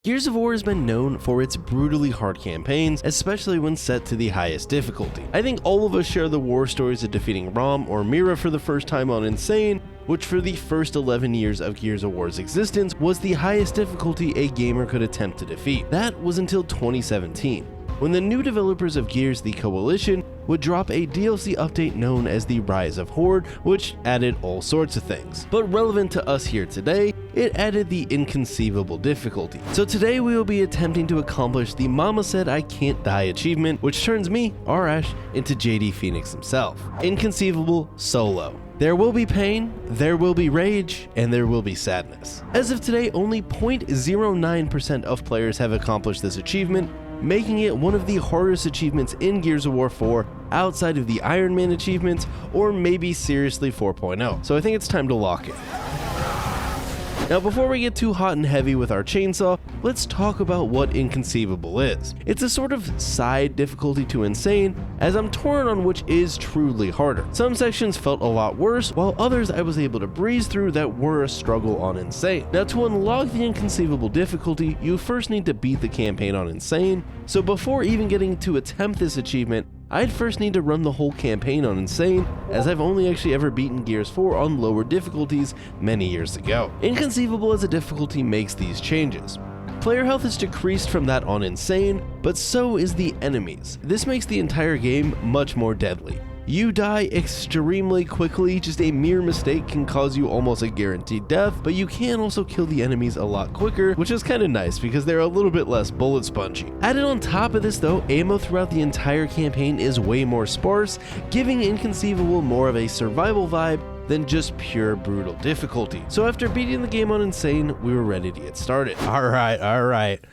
Gears of War has been known for its brutally hard campaigns, especially when set to the highest difficulty. I think all of us share the war stories of defeating Rom or Mira for the first time on Insane, which for the first 11 years of Gears of War's existence was the highest difficulty a gamer could attempt to defeat. That was until 2017, when the new developers of Gears, the Coalition, would drop a DLC update known as the Rise of Horde, which added all sorts of things. But relevant to us here today, it added the Inconceivable difficulty. So today we will be attempting to accomplish the Mama Said I Can't Die achievement, which turns me, Arrrash, into JD Fenix himself. Inconceivable Solo. There will be pain, there will be rage, and there will be sadness. As of today, only 0.09% of players have accomplished this achievement, making it one of the hardest achievements in Gears of War 4 outside of the Iron Man achievements, or maybe seriously 4.0. So I think it's time to lock it. Now before we get too hot and heavy with our chainsaw, let's talk about what Inconceivable is. It's a sort of side difficulty to Insane, as I'm torn on which is truly harder. Some sections felt a lot worse, while others I was able to breeze through that were a struggle on Insane. Now to unlock the Inconceivable difficulty, you first need to beat the campaign on Insane, so before even getting to attempt this achievement, I'd first need to run the whole campaign on Insane, as I've only actually ever beaten Gears 4 on lower difficulties many years ago. Inconceivable as a difficulty makes these changes. Player health is decreased from that on Insane, but so is the enemies. This makes the entire game much more deadly. You die extremely quickly, just a mere mistake can cause you almost a guaranteed death, but you can also kill the enemies a lot quicker, which is kind of nice because they're a little bit less bullet spongy. Added on top of this though, ammo throughout the entire campaign is way more sparse, giving Inconceivable more of a survival vibe than just pure brutal difficulty. So after beating the game on Insane, we were ready to get started. Alright.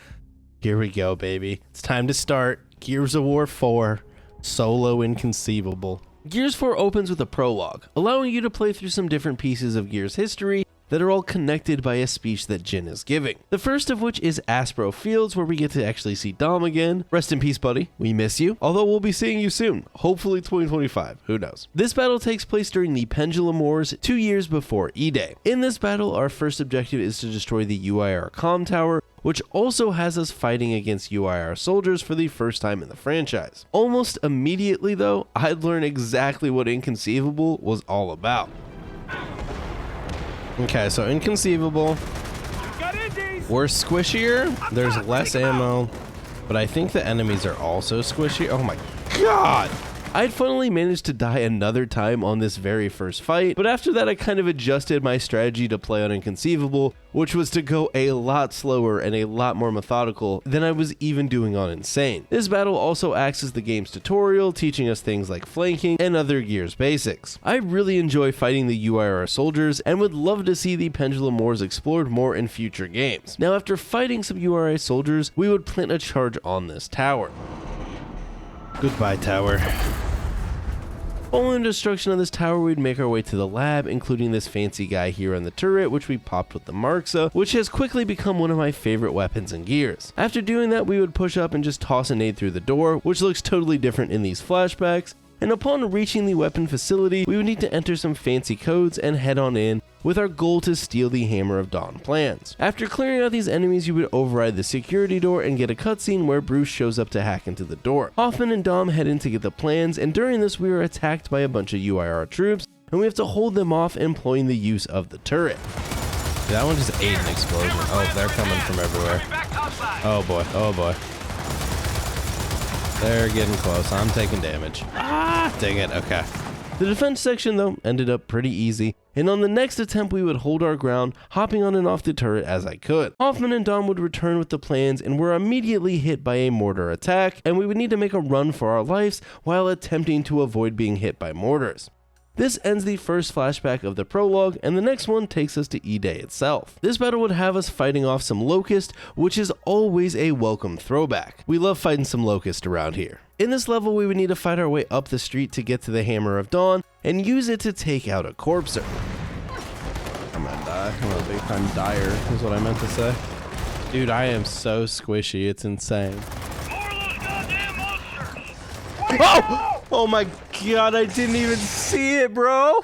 Here we go, baby. It's time to start Gears of War 4. Solo Inconceivable. Gears 4 opens with a prologue, allowing you to play through some different pieces of Gears history that are all connected by a speech that Jin is giving. The first of which is Aspro Fields, where we get to actually see Dom again. Rest in peace, buddy. We miss you. Although we'll be seeing you soon. Hopefully 2025. Who knows? This battle takes place during the Pendulum Wars 2 years before E-Day. In this battle, our first objective is to destroy the UIR comm tower, which also has us fighting against UIR soldiers for the first time in the franchise. Almost immediately though, I'd learn exactly what Inconceivable was all about. Okay, so Inconceivable, we're squishier, there's less ammo, but I think the enemies are also squishy. Oh my god! I'd finally managed to die another time on this very first fight, but after that I kind of adjusted my strategy to play on Inconceivable, which was to go a lot slower and a lot more methodical than I was even doing on Insane. This battle also acts as the game's tutorial, teaching us things like flanking and other Gears basics. I really enjoy fighting the UIR soldiers and would love to see the Pendulum Wars explored more in future games. Now after fighting some UIR soldiers, we would plant a charge on this tower. Goodbye, tower. Following destruction of this tower, we'd make our way to the lab, including this fancy guy here on the turret, which we popped with the Marxa, which has quickly become one of my favorite weapons in Gears. After doing that, we would push up and just toss a nade through the door, which looks totally different in these flashbacks, and upon reaching the weapon facility, we would need to enter some fancy codes and head on in, with our goal to steal the Hammer of Dawn plans. After clearing out these enemies, you would override the security door and get a cutscene where Bruce shows up to hack into the door. Hoffman and Dom head in to get the plans, and during this we are attacked by a bunch of UIR troops, and we have to hold them off, employing the use of the turret. That one just ate an explosion. Oh, they're coming from everywhere. Oh boy, oh boy. They're getting close. I'm taking damage. Ah, dang it. Okay. The defense section though ended up pretty easy, and on the next attempt we would hold our ground, hopping on and off the turret as I could. Hoffman and Dom would return with the plans and were immediately hit by a mortar attack, and we would need to make a run for our lives while attempting to avoid being hit by mortars. This ends the first flashback of the prologue, and the next one takes us to E-Day itself. This battle would have us fighting off some Locust, which is always a welcome throwback. We love fighting some Locust around here. In this level, we would need to fight our way up the street to get to the Hammer of Dawn, and use it to take out a corpser. I'm gonna die. I'm a big time dyer, is what I meant to say. Dude, I am so squishy, it's insane. Oh! Oh my god, I didn't even see it, bro!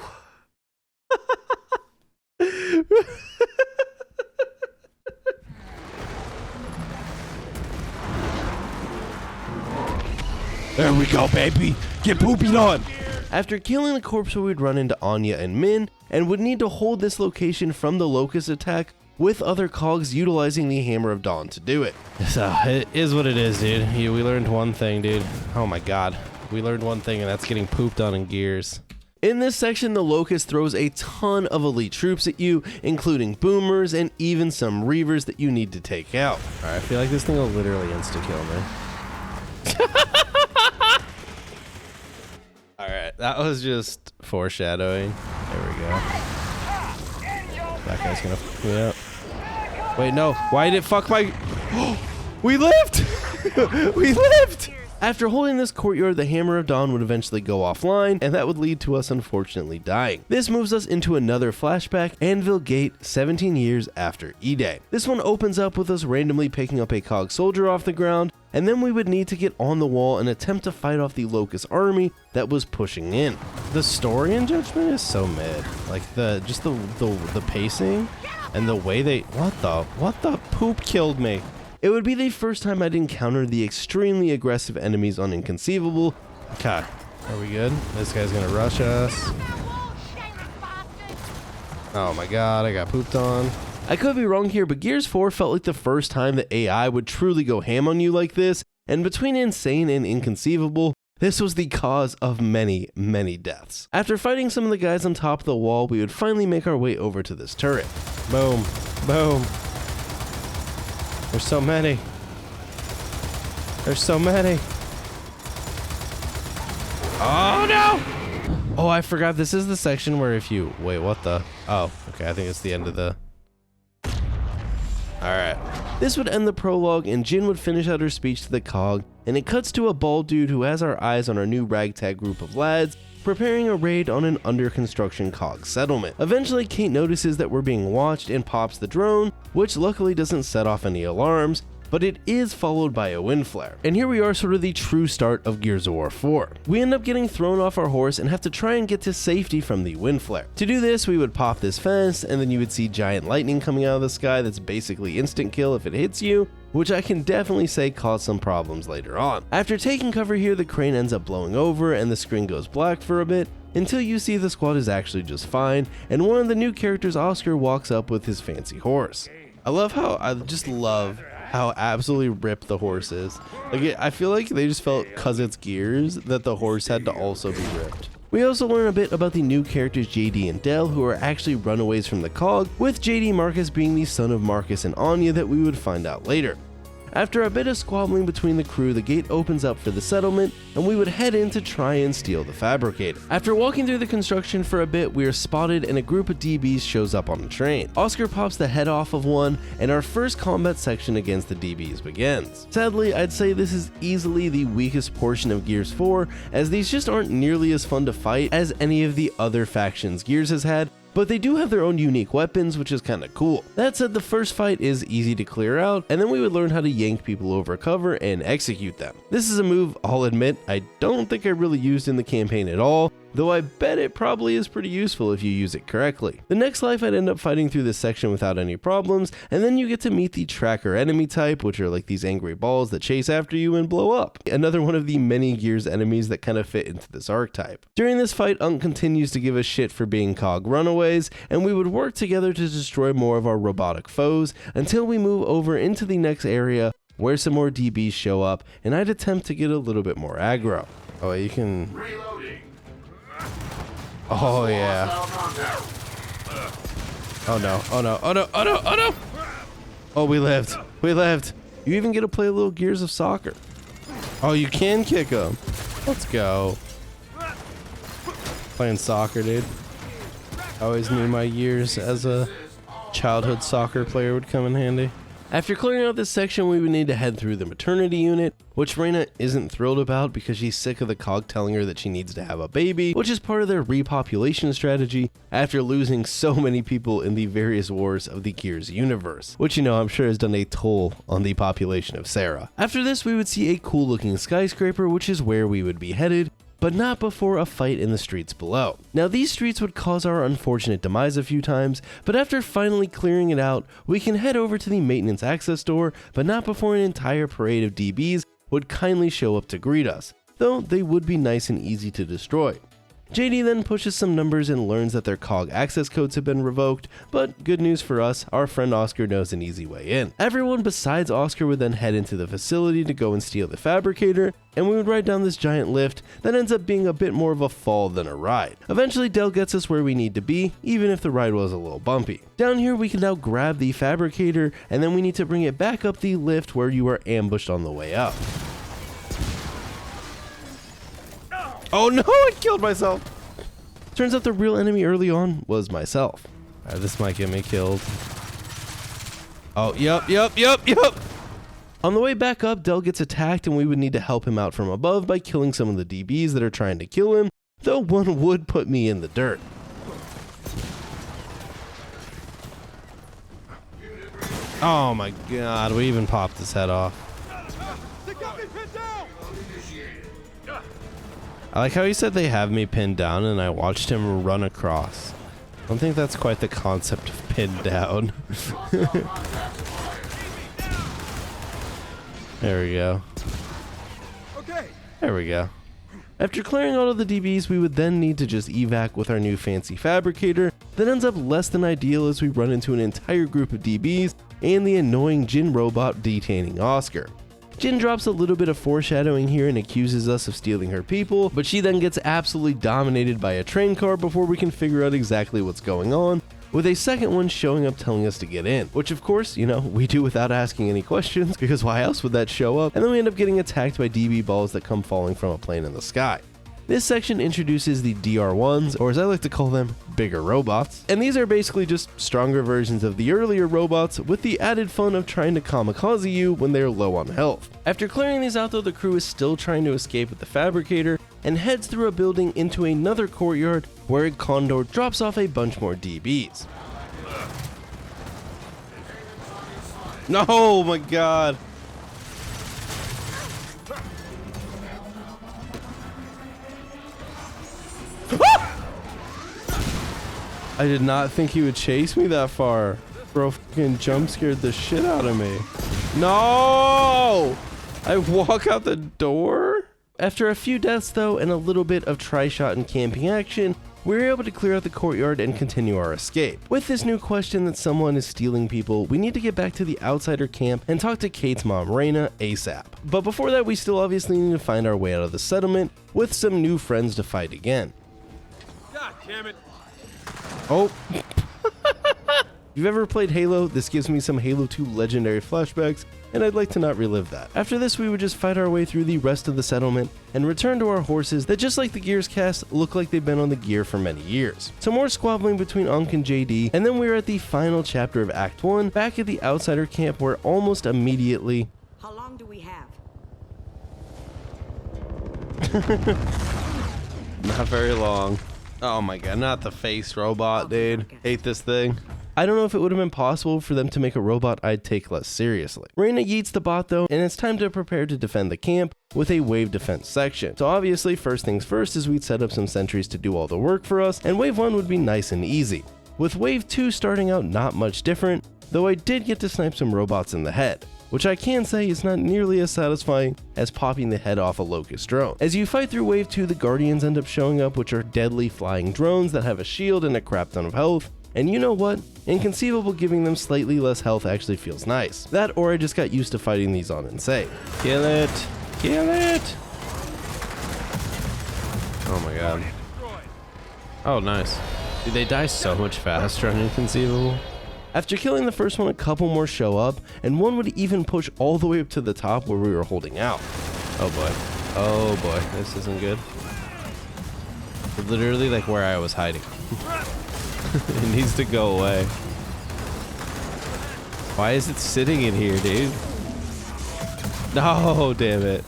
There we go, baby. Get pooping on. After killing the corpse, we would run into Anya and Min, and would need to hold this location from the Locust attack with other cogs utilizing the Hammer of Dawn to do it. So, it is what it is, dude. We learned one thing, dude. Oh my god. We learned one thing, and that's getting pooped on in gears. In this section, the Locust throws a ton of elite troops at you, including boomers and even some reavers that you need to take out. Alright, I feel like this thing will literally insta-kill me. Alright, that was just foreshadowing. There we go. That guy's gonna fuck me up. Wait, no. Why did it fuck my... We lived! We lived! After holding this courtyard, the Hammer of Dawn would eventually go offline, and that would lead to us unfortunately dying. This moves us into another flashback, Anvil Gate, 17 years after E-Day. This one opens up with us randomly picking up a cog soldier off the ground, and then we would need to get on the wall and attempt to fight off the Locust army that was pushing in. The story in Judgment is so mid. Like the pacing and the way they... What the poop killed me? It would be the first time I'd encountered the extremely aggressive enemies on Inconceivable. Okay, are we good? This guy's gonna rush us. Oh my god, I got pooped on. I could be wrong here, but Gears 4 felt like the first time that AI would truly go ham on you like this, and between Insane and Inconceivable, this was the cause of many, many deaths. After fighting some of the guys on top of the wall, we would finally make our way over to this turret. Boom, boom. There's so many. There's so many. Oh no! Oh, I forgot this is the section where if you... Wait, what the... Oh, okay, I think it's the end of the... Alright. This would end the prologue, and Jin would finish out her speech to the cog, and it cuts to a bald dude who has our eyes on our new ragtag group of lads, preparing a raid on an under construction cog settlement. Eventually, Kate notices that we're being watched and pops the drone, which luckily doesn't set off any alarms, but it is followed by a wind flare. And here we are, sort of the true start of Gears of War 4. We end up getting thrown off our horse and have to try and get to safety from the wind flare. To do this, we would pop this fence, and then you would see giant lightning coming out of the sky that's basically instant kill if it hits you, which I can definitely say caused some problems later on. After taking cover here, the crane ends up blowing over and the screen goes black for a bit, until you see the squad is actually just fine, and one of the new characters, Oscar, walks up with his fancy horse. I just love how absolutely ripped the horse is. Like, I feel like they just felt, cause it's Gears, that the horse had to also be ripped. We also learn a bit about the new characters JD and Del, who are actually runaways from the cog, with JD Marcus being the son of Marcus and Anya that we would find out later. After a bit of squabbling between the crew, the gate opens up for the settlement, and we would head in to try and steal the fabricator. After walking through the construction for a bit, we are spotted and a group of DBs shows up on the train. Oscar pops the head off of one, and our first combat section against the DBs begins. Sadly, I'd say this is easily the weakest portion of Gears 4, as these just aren't nearly as fun to fight as any of the other factions Gears has had, but they do have their own unique weapons, which is kinda cool. That said, the first fight is easy to clear out, and then we would learn how to yank people over cover and execute them. This is a move, I'll admit, I don't think I really used in the campaign at all, though I bet it probably is pretty useful if you use it correctly. The next life I'd end up fighting through this section without any problems, and then you get to meet the tracker enemy type, which are like these angry balls that chase after you and blow up. Another one of the many Gears enemies that kind of fit into this archetype. During this fight, Unk continues to give us shit for being cog runaways, and we would work together to destroy more of our robotic foes until we move over into the next area where some more DBs show up, and I'd attempt to get a little bit more aggro. Oh, you can... Oh yeah. Oh no, oh no, oh no, oh no, oh no! Oh, we lived. We lived. You even get to play a little Gears of Soccer. Oh, you can kick them. Let's go. Playing soccer, dude. I always knew my years as a childhood soccer player would come in handy. After clearing out this section, we would need to head through the maternity unit, which Reyna isn't thrilled about because she's sick of the cog telling her that she needs to have a baby, which is part of their repopulation strategy after losing so many people in the various wars of the Gears universe, which, you know, I'm sure has done a toll on the population of Sarah. After this, we would see a cool looking skyscraper, which is where we would be headed, but not before a fight in the streets below. Now, these streets would cause our unfortunate demise a few times, but after finally clearing it out, we can head over to the maintenance access door, but not before an entire parade of DBs would kindly show up to greet us. though they would be nice and easy to destroy. JD then pushes some numbers and learns that their COG access codes have been revoked, but good news for us, our friend Oscar knows an easy way in. Everyone besides Oscar would then head into the facility to go and steal the fabricator, and we would ride down this giant lift that ends up being a bit more of a fall than a ride. Eventually Del gets us where we need to be, even if the ride was a little bumpy. Down here we can now grab the fabricator, and then we need to bring it back up the lift where you are ambushed on the way up. Oh no, I killed myself! Turns out the real enemy early on was myself. Alright, this might get me killed. Oh, yep. On the way back up, Del gets attacked and we would need to help him out from above by killing some of the DBs that are trying to kill him, though one would put me in the dirt. Oh my god, we even popped his head off. I like how he said they have me pinned down and I watched him run across. I don't think that's quite the concept of pinned down. There we go. Okay. There we go. After clearing all of the DBs, we would then need to just evac with our new fancy fabricator that ends up less than ideal as we run into an entire group of DBs and the annoying Jin robot detaining Oscar. Jin drops a little bit of foreshadowing here and accuses us of stealing her people, but she then gets absolutely dominated by a train car before we can figure out exactly what's going on, with a second one showing up telling us to get in, which of course, you know, we do without asking any questions, because why else would that show up? And then we end up getting attacked by DB balls that come falling from a plane in the sky. This section introduces the DR1s, or as I like to call them, bigger robots. And these are basically just stronger versions of the earlier robots with the added fun of trying to kamikaze you when they're low on health. After clearing these out though, the crew is still trying to escape with the fabricator and heads through a building into another courtyard where a condor drops off a bunch more DBs. No, oh my god. I did not think he would chase me that far. Bro fucking jump scared the shit out of me. No! I walk out the door? After a few deaths though and a little bit of tri-shot and camping action, we were able to clear out the courtyard and continue our escape. With this new question that someone is stealing people, we need to get back to the outsider camp and talk to Kate's mom, Raina, ASAP. But before that, we still obviously need to find our way out of the settlement with some new friends to fight again. God damn it. Oh. If you've ever played Halo, this gives me some Halo 2 legendary flashbacks, and I'd like to not relive that. After this, we would just fight our way through the rest of the settlement and return to our horses that, just like the Gears cast, look like they've been on the gear for many years. Some more squabbling between Ankh and JD, and then we're at the final chapter of Act 1, back at the outsider camp where almost immediately... How long do we have? Not very long. Oh my god, not the face robot, dude. Hate this thing. I don't know if it would have been possible for them to make a robot I'd take less seriously. Raina yeets the bot though, and it's time to prepare to defend the camp with a wave defense section. So obviously, first things first is we'd set up some sentries to do all the work for us, and wave 1 would be nice and easy. With wave 2 starting out not much different, though I did get to snipe some robots in the head, which I can say is not nearly as satisfying as popping the head off a Locust drone. As you fight through wave 2, the Guardians end up showing up, which are deadly flying drones that have a shield and a crap ton of health. And you know what? Inconceivable giving them slightly less health actually feels nice. That, or I just got used to fighting these on Insane. Kill it! Kill it! Oh my god. Oh, nice. Dude, they die so much faster on Inconceivable. After killing the first one, a couple more show up, and one would even push all the way up to the top where we were holding out. Oh boy. Oh boy, this isn't good. Literally like where I was hiding. It needs to go away. Why is it sitting in here, dude? No, damn it.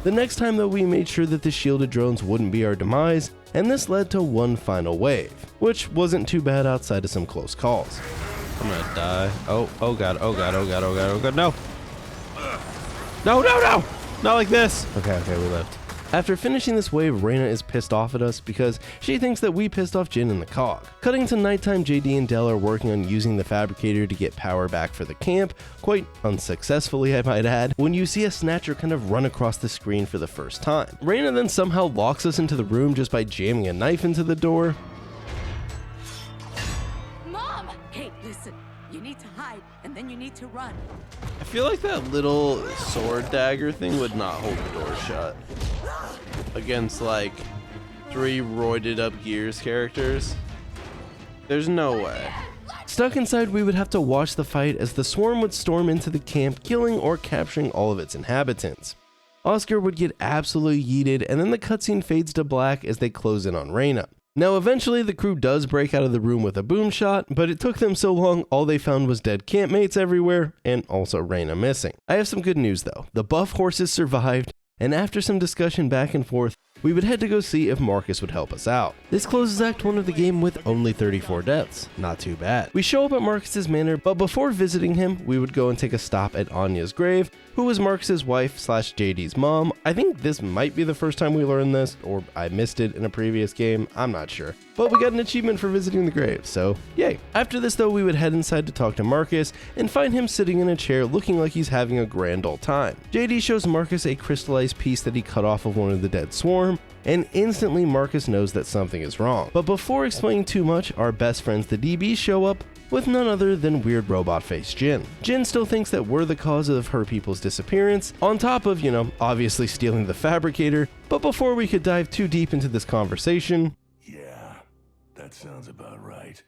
The next time though, we made sure that the shielded drones wouldn't be our demise, and this led to one final wave, which wasn't too bad outside of some close calls. I'm gonna die. Oh god, oh god, oh god, oh god, oh god, no! No, no, no! Not like this! Okay, we lived. After finishing this wave, Reyna is pissed off at us because she thinks that we pissed off Jin and the Cog. Cutting to nighttime, JD and Del are working on using the fabricator to get power back for the camp, quite unsuccessfully I might add, when you see a snatcher kind of run across the screen for the first time. Reyna then somehow locks us into the room just by jamming a knife into the door. Mom! Hey, listen. You need to hide, and then you need to run. I feel like that little sword dagger thing would not hold the door shut against like 3 roided up Gears characters. There's no way. Stuck inside, we would have to watch the fight as the swarm would storm into the camp, killing or capturing all of its inhabitants. Oscar would get absolutely yeeted, and then the cutscene fades to black as they close in on Reyna. Now eventually the crew does break out of the room with a boom shot, but it took them so long all they found was dead campmates everywhere, and also Reyna missing. I have some good news though. The buff horses survived, and after some discussion back and forth, we would head to go see if Marcus would help us out. This closes Act 1 of the game with only 34 deaths. Not too bad. We show up at Marcus's manor, but before visiting him, we would go and take a stop at Anya's grave, who was Marcus's wife / JD's mom. I think this might be the first time we learned this, or I missed it in a previous game, I'm not sure. But we got an achievement for visiting the grave, so yay. After this though, we would head inside to talk to Marcus and find him sitting in a chair looking like he's having a grand old time. JD shows Marcus a crystallized piece that he cut off of one of the dead swarm, and instantly Marcus knows that something is wrong. But before explaining too much, our best friends the DBs show up with none other than weird robot face Jin. Jin still thinks that we're the cause of her people's disappearance, on top of, obviously stealing the fabricator. But before we could dive too deep into this conversation, yeah, that sounds about right.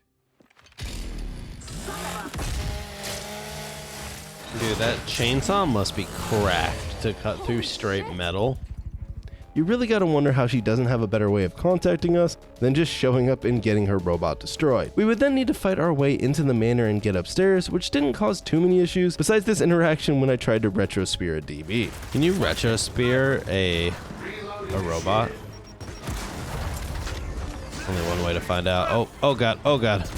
Dude, that chainsaw must be cracked to cut through straight metal. you really gotta wonder how she doesn't have a better way of contacting us than just showing up and getting her robot destroyed. We would then need to fight our way into the manor and get upstairs, which didn't cause too many issues besides this interaction when I tried to retro spear a DB. Can you retro spear a robot? Only one way to find out. Oh god, oh god.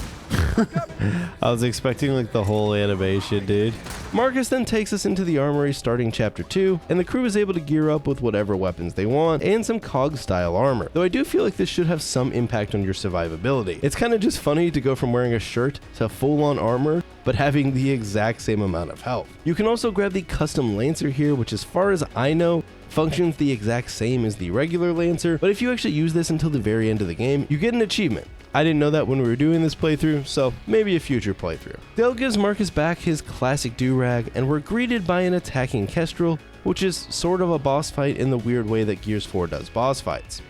I was expecting like the whole animation, dude. Marcus then takes us into the armory starting chapter 2, and the crew is able to gear up with whatever weapons they want and some COG style armor, though I do feel like this should have some impact on your survivability. It's kind of just funny to go from wearing a shirt to full on armor, but having the exact same amount of health. You can also grab the custom Lancer here, which as far as I know, functions the exact same as the regular Lancer, but if you actually use this until the very end of the game, you get an achievement. I didn't know that when we were doing this playthrough, so maybe a future playthrough. Dale gives Marcus back his classic do-rag, and we're greeted by an attacking Kestrel, which is sort of a boss fight in the weird way that Gears 4 does boss fights.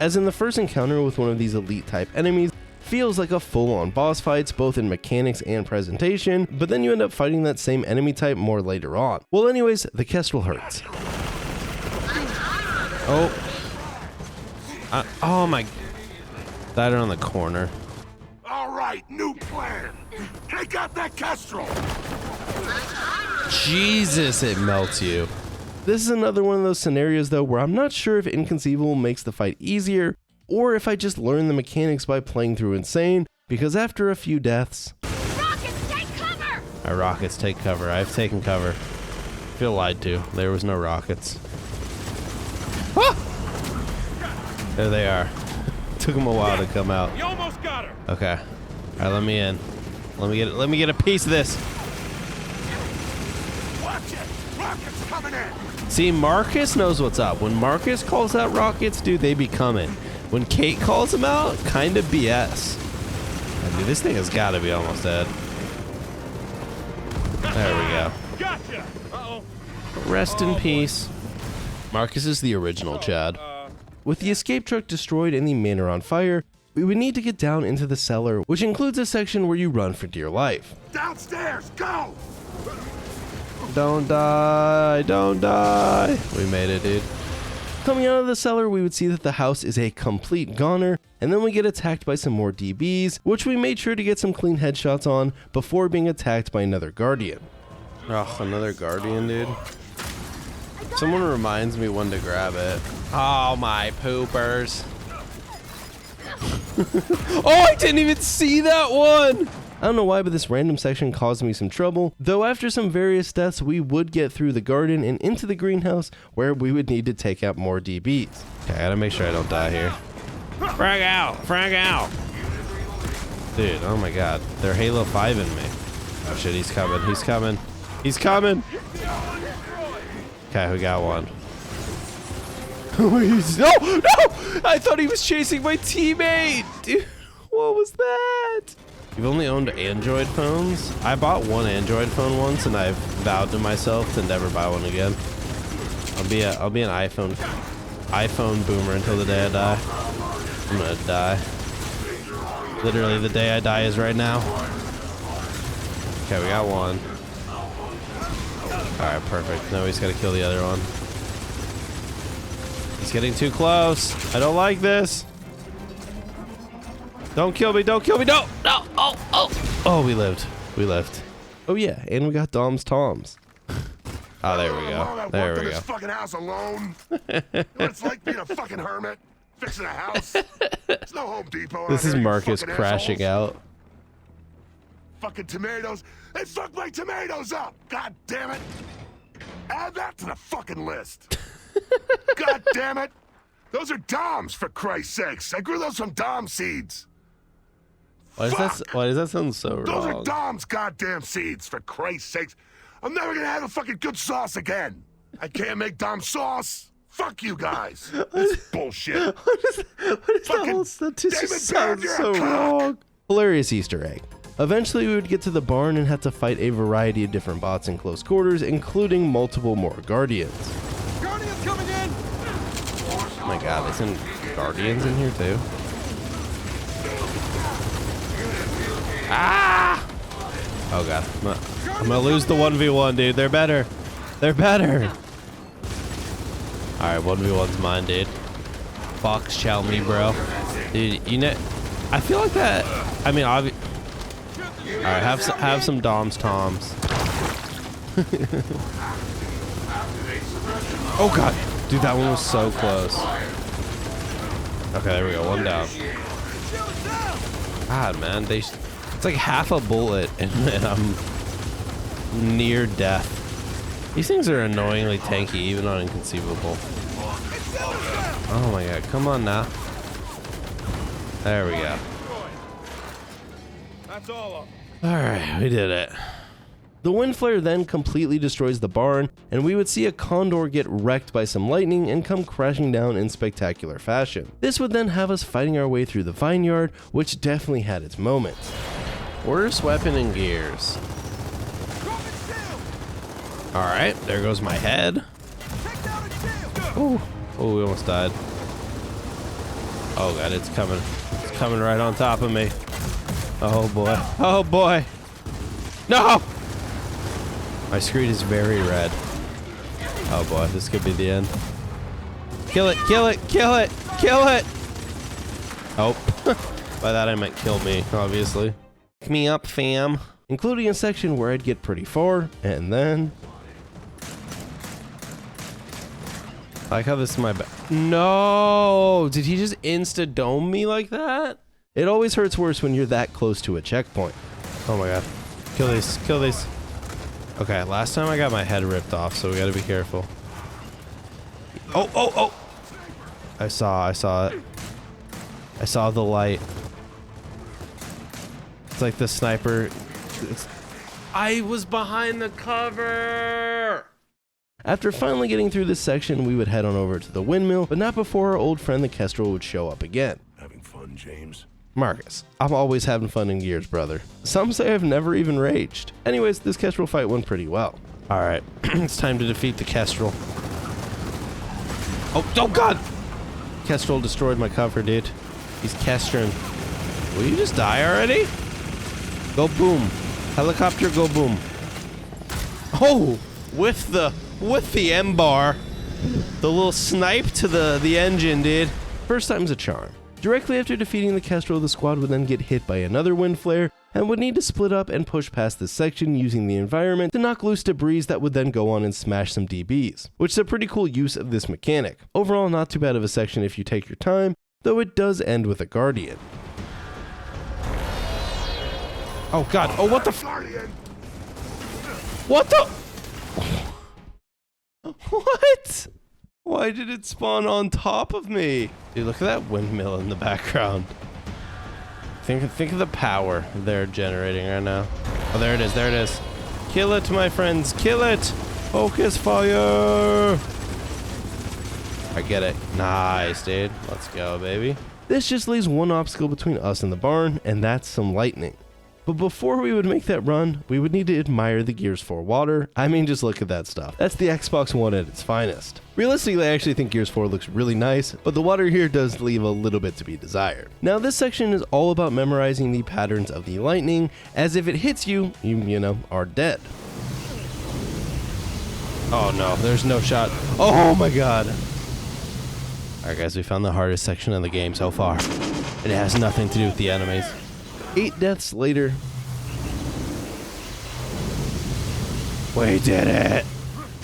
As in the first encounter with one of these elite type enemies, feels like a full-on boss fights both in mechanics and presentation, but then you end up fighting that same enemy type more later on. Well anyways, the Kestrel hurts. Oh my... Died on the corner. All right, new plan. Take out that Kestrel. Jesus, it melts you. This is another one of those scenarios though where I'm not sure if Inconceivable makes the fight easier or if I just learn the mechanics by playing through Insane, because after a few deaths... Rockets, take cover! My rockets take cover. I've taken cover. I feel lied to. There was no rockets. Ah! There they are. Took them a while to come out. You almost got her. Okay. All right, let me in. Let me get a piece of this. Watch it. Rockets coming in. See, Marcus knows what's up. When Marcus calls out rockets, dude, they be coming. When Kate calls them out, kind of BS. Oh, dude, this thing has got to be almost dead. There we go. Gotcha. Uh-oh. Rest in peace. Marcus is the original Chad. With the escape truck destroyed and the manor on fire, we would need to get down into the cellar, which includes a section where you run for dear life. Downstairs, go! Don't die, don't die. We made it, dude. Coming out of the cellar, we would see that the house is a complete goner, and then we get attacked by some more DBs, which we made sure to get some clean headshots on before being attacked by another Guardian. Oh, another Guardian, dude. Someone reminds me when to grab it. Oh, my poopers. Oh, I didn't even see that one. I don't know why, but this random section caused me some trouble, though after some various deaths, we would get through the garden and into the greenhouse, where we would need to take out more DBs. Okay, I gotta make sure I don't die here. Frag out! Frag out! Dude, oh my god. They're Halo 5-ing me. Oh shit, he's coming. He's coming. He's coming! Okay, we got one. No! No! I thought he was chasing my teammate! Dude, what was that? You've only owned Android phones? I bought one Android phone once and I've vowed to myself to never buy one again. I'll be an iPhone boomer until the day I die. I'm gonna die. Literally the day I die is right now. Okay, we got one. Alright, perfect. Now we just gotta kill the other one. He's getting too close. I don't like this. Don't kill me, don't kill me, no! No! Oh! Oh, we lived. We lived. Oh yeah, and we got Dom's Toms. Oh, there we go. There we go. This fucking house alone. You know what it's like being a fucking hermit? Fixing a house. There's no Home Depot. This is Marcus crashing out. Fucking tomatoes. They fucked my tomatoes up. God damn it. Add that to the fucking list. God damn it. Those are Doms, for Christ's sakes. I grew those from Dom seeds. Why does that sound so wrong? Those are Dom's goddamn seeds, for Christ's sakes. I'm never gonna have a fucking good sauce again. I can't make Dom sauce. Fuck you guys. This is bullshit. What is the whole stuff? This just sounds so wrong. Hilarious Easter egg. Eventually, we would get to the barn and have to fight a variety of different bots in close quarters, including multiple more Guardians. Guardians coming in! Oh my god, there's some Guardians in here too. Ah! Oh god, I'm gonna lose the 1v1, dude. They're better. They're better. Alright, 1v1's mine, dude. Fox chow me, bro. Dude, you know, I feel like that. I mean, obviously. Alright, have some Dom's Toms. Oh god, dude, that one was so close. Okay, there we go, one down. God, man, it's like half a bullet and I'm near death. These things are annoyingly tanky, even on Inconceivable. Oh my god, come on now. There we go. That's all of them. Alright, we did it. The wind flare then completely destroys the barn, and we would see a condor get wrecked by some lightning and come crashing down in spectacular fashion. This would then have us fighting our way through the Vineyard, which definitely had its moments. Worst weapon and gears. Alright, there goes my head. Oh, we almost died. Oh god, it's coming. It's coming right on top of me. Oh boy. Oh boy. No! My screen is very red. Oh boy, this could be the end. Kill it, kill it, kill it, kill it! Oh, by that I meant kill me, obviously. Pick me up, fam. Including a section where I'd get pretty far, and then... I like how this is my back. No! Did he just insta-dome me like that? It always hurts worse when you're that close to a checkpoint. Oh my god. Kill these, kill these. Okay, last time I got my head ripped off, so we gotta be careful. Oh, oh, oh! I saw it. I saw the light. It's like the sniper. I was behind the cover! After finally getting through this section, we would head on over to the windmill, but not before our old friend the Kestrel would show up again. Having fun, James? Marcus, I'm always having fun in Gears, brother. Some say I've never even raged. Anyways, this Kestrel fight went pretty well. Alright, it's time to defeat the Kestrel. Oh god! Kestrel destroyed my cover, dude. He's Kestrin. Will you just die already? Go boom. Helicopter, go boom. Oh! With the M-bar. The little snipe to the engine, dude. First time's a charm. Directly after defeating the Kestrel, the squad would then get hit by another wind flare and would need to split up and push past this section using the environment to knock loose debris that would then go on and smash some DBs, which is a pretty cool use of this mechanic. Overall, not too bad of a section if you take your time, though it does end with a Guardian. Oh god. Oh, what the f- Guardian! What the? What? Why did it spawn on top of me? Dude, look at that windmill in the background. Think of the power they're generating right now. Oh, there it is. There it is. Kill it, my friends. Kill it. Focus fire. I get it. Nice, dude. Let's go, baby. This just leaves one obstacle between us and the barn, and that's some lightning. But before we would make that run, we would need to admire the Gears 4 water. I mean, just look at that stuff. That's the Xbox One at its finest. Realistically, I actually think Gears 4 looks really nice, but the water here does leave a little bit to be desired. Now, this section is all about memorizing the patterns of the lightning, as if it hits you, you know, are dead. Oh no, there's no shot. Oh my god. Alright guys, we found the hardest section of the game so far. It has nothing to do with the enemies. 8 deaths later. We did it!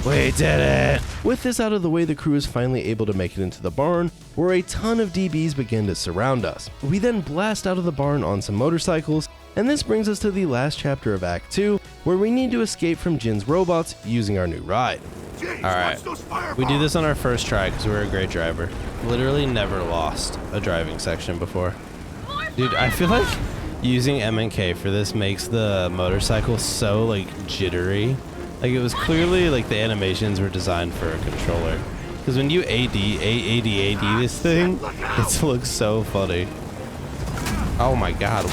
We did it! With this out of the way, the crew is finally able to make it into the barn, where a ton of DBs begin to surround us. We then blast out of the barn on some motorcycles, and this brings us to the last chapter of Act 2, where we need to escape from Jin's robots using our new ride. Alright, we do this on our first try because we're a great driver. Literally never lost a driving section before. Dude, I feel like using M&K for this makes the motorcycle so like jittery. Like it was clearly like the animations were designed for a controller. Because when you AD this thing, it looks so funny. Oh my god,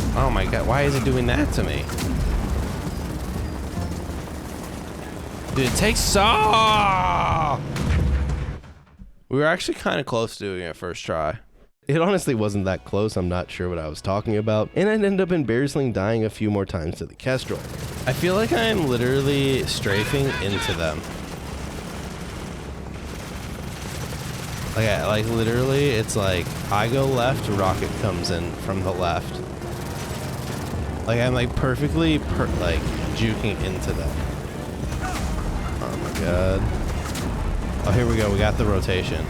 why is it doing that to me? Dude, it takes so... We were actually kind of close to doing it first try. It honestly wasn't that close, I'm not sure what I was talking about, and I'd end up embarrassingly dying a few more times to the Kestrel. I feel like I am literally strafing into them. Like literally, it's like I go left, rocket comes in from the left. Like I'm like perfectly like juking into them. Oh my god. Oh, here we go. We got the rotation.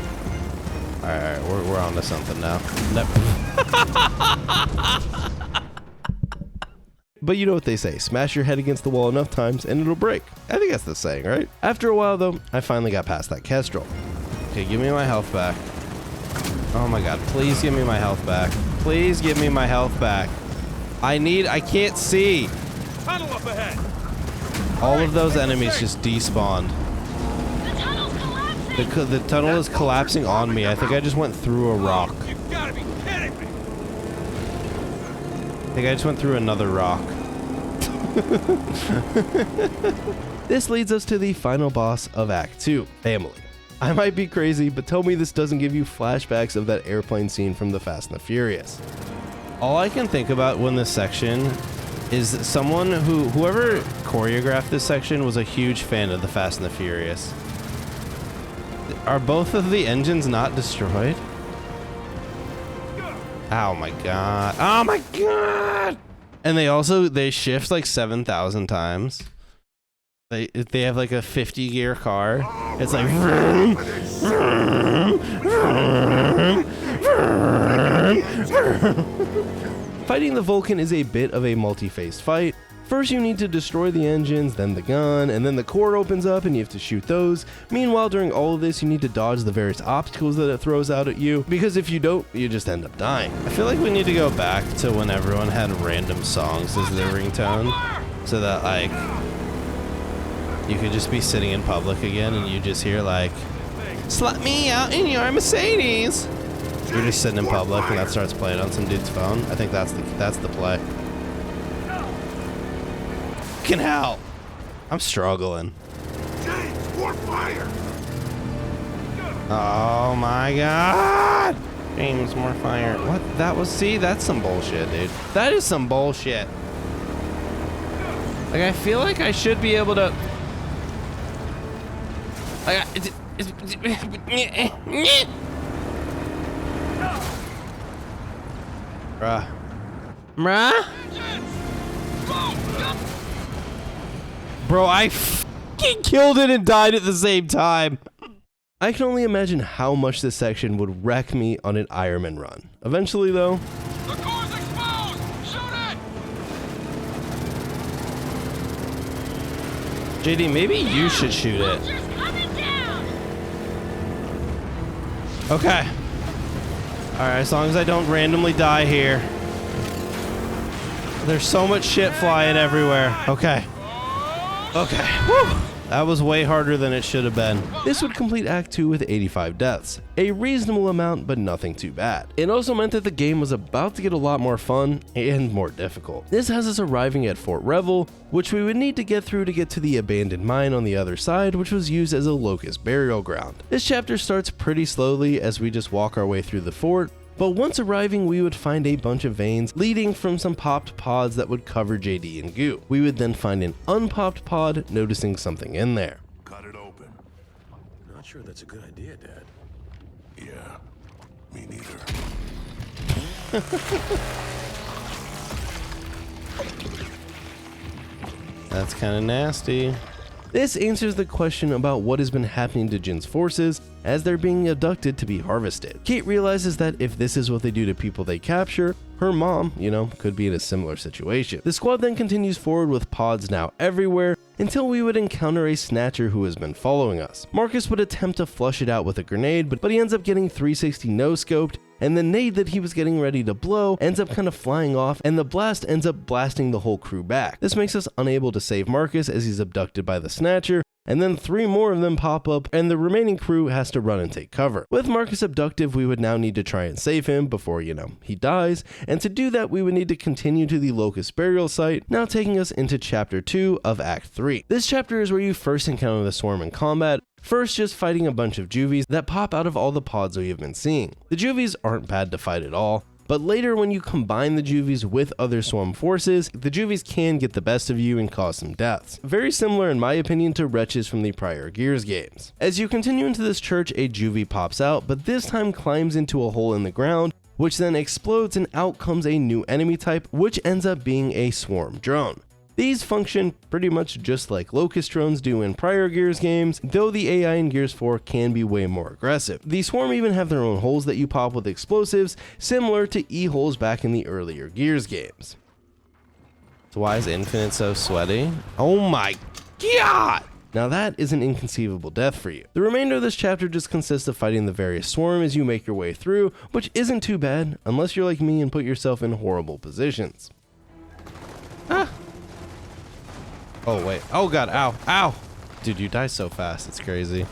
All right, we're on to something now. But you know what they say, smash your head against the wall enough times and it'll break. I think that's the saying, right? After a while though, I finally got past that Kestrel. Okay, give me my health back. Oh my god, please give me my health back. Please give me my health back. I can't see. Tunnel up ahead. All of those enemies just despawned. The tunnel is collapsing on me. I think I just went through a rock. You gotta be kidding me. I think I just went through another rock. This leads us to the final boss of Act 2, Family. I might be crazy, but tell me this doesn't give you flashbacks of that airplane scene from The Fast and the Furious. All I can think about when this section is someone whoever choreographed this section was a huge fan of The Fast and the Furious. Are both of the engines not destroyed? Oh my god. Oh my god! And they shift like 7,000 times. They have like a 50 gear car. It's like vroom, vroom, vroom, vroom, vroom. Fighting the Vulcan is a bit of a multi-phased fight. First you need to destroy the engines, then the gun, and then the core opens up and you have to shoot those. Meanwhile, during all of this, you need to dodge the various obstacles that it throws out at you, because if you don't, you just end up dying. I feel like we need to go back to when everyone had random songs as their ringtone, so that like you could just be sitting in public again and you just hear like, "Slut me out in your Mercedes." You're just sitting in public and that starts playing on some dude's phone. I think that's the play. Fucking hell! I'm struggling. James, more fire! Oh my god! James, more fire. What? That was, see, that's some bullshit, dude. That is some bullshit. Like, I feel like I should be able to... Like, Bruh. Bro, I fucking killed it and died at the same time. I can only imagine how much this section would wreck me on an Ironman run. Eventually though, The core's exposed. Shoot it. JD, maybe you should shoot it. Okay. Alright, as long as I don't randomly die here. There's so much shit flying everywhere. Okay. Okay. Whew. That was way harder than it should have been. This would complete Act 2 with 85 deaths. A reasonable amount, but nothing too bad. It also meant that the game was about to get a lot more fun and more difficult. This has us arriving at Fort Revel, which we would need to get through to get to the abandoned mine on the other side, which was used as a Locust burial ground. This chapter starts pretty slowly as we just walk our way through the fort, but once arriving, we would find a bunch of veins leading from some popped pods that would cover JD in goo. We would then find an unpopped pod, noticing something in there. Cut it open. Not sure that's a good idea, Dad. Yeah, me neither. That's kind of nasty. This answers the question about what has been happening to Jin's forces as they're being abducted to be harvested. Kate realizes that if this is what they do to people they capture, her mom, could be in a similar situation. The squad then continues forward with pods now everywhere until we would encounter a snatcher who has been following us. Marcus would attempt to flush it out with a grenade, but he ends up getting 360 no-scoped, and the nade that he was getting ready to blow ends up kind of flying off, and the blast ends up blasting the whole crew back. This makes us unable to save Marcus as he's abducted by the snatcher, and then 3 more of them pop up and the remaining crew has to run and take cover. With Marcus abducted, we would now need to try and save him before, he dies, and to do that we would need to continue to the Locust burial site, now taking us into chapter 2 of Act 3. This chapter is where you first encounter the Swarm in combat, first just fighting a bunch of juvies that pop out of all the pods we have been seeing. The juvies aren't bad to fight at all, but later when you combine the juvies with other swarm forces, the juvies can get the best of you and cause some deaths. Very similar in my opinion to wretches from the prior Gears games. As you continue into this church, a juvie pops out, but this time climbs into a hole in the ground, which then explodes and out comes a new enemy type, which ends up being a swarm drone. These function pretty much just like Locust drones do in prior Gears games, though the AI in Gears 4 can be way more aggressive. The Swarm even have their own holes that you pop with explosives, similar to E-holes back in the earlier Gears games. So why is Infinite so sweaty? Oh my god! Now that is an inconceivable death for you. The remainder of this chapter just consists of fighting the various swarm as you make your way through, which isn't too bad, unless you're like me and put yourself in horrible positions. Ah! Oh wait, oh god, ow, ow! Dude, you die so fast, it's crazy.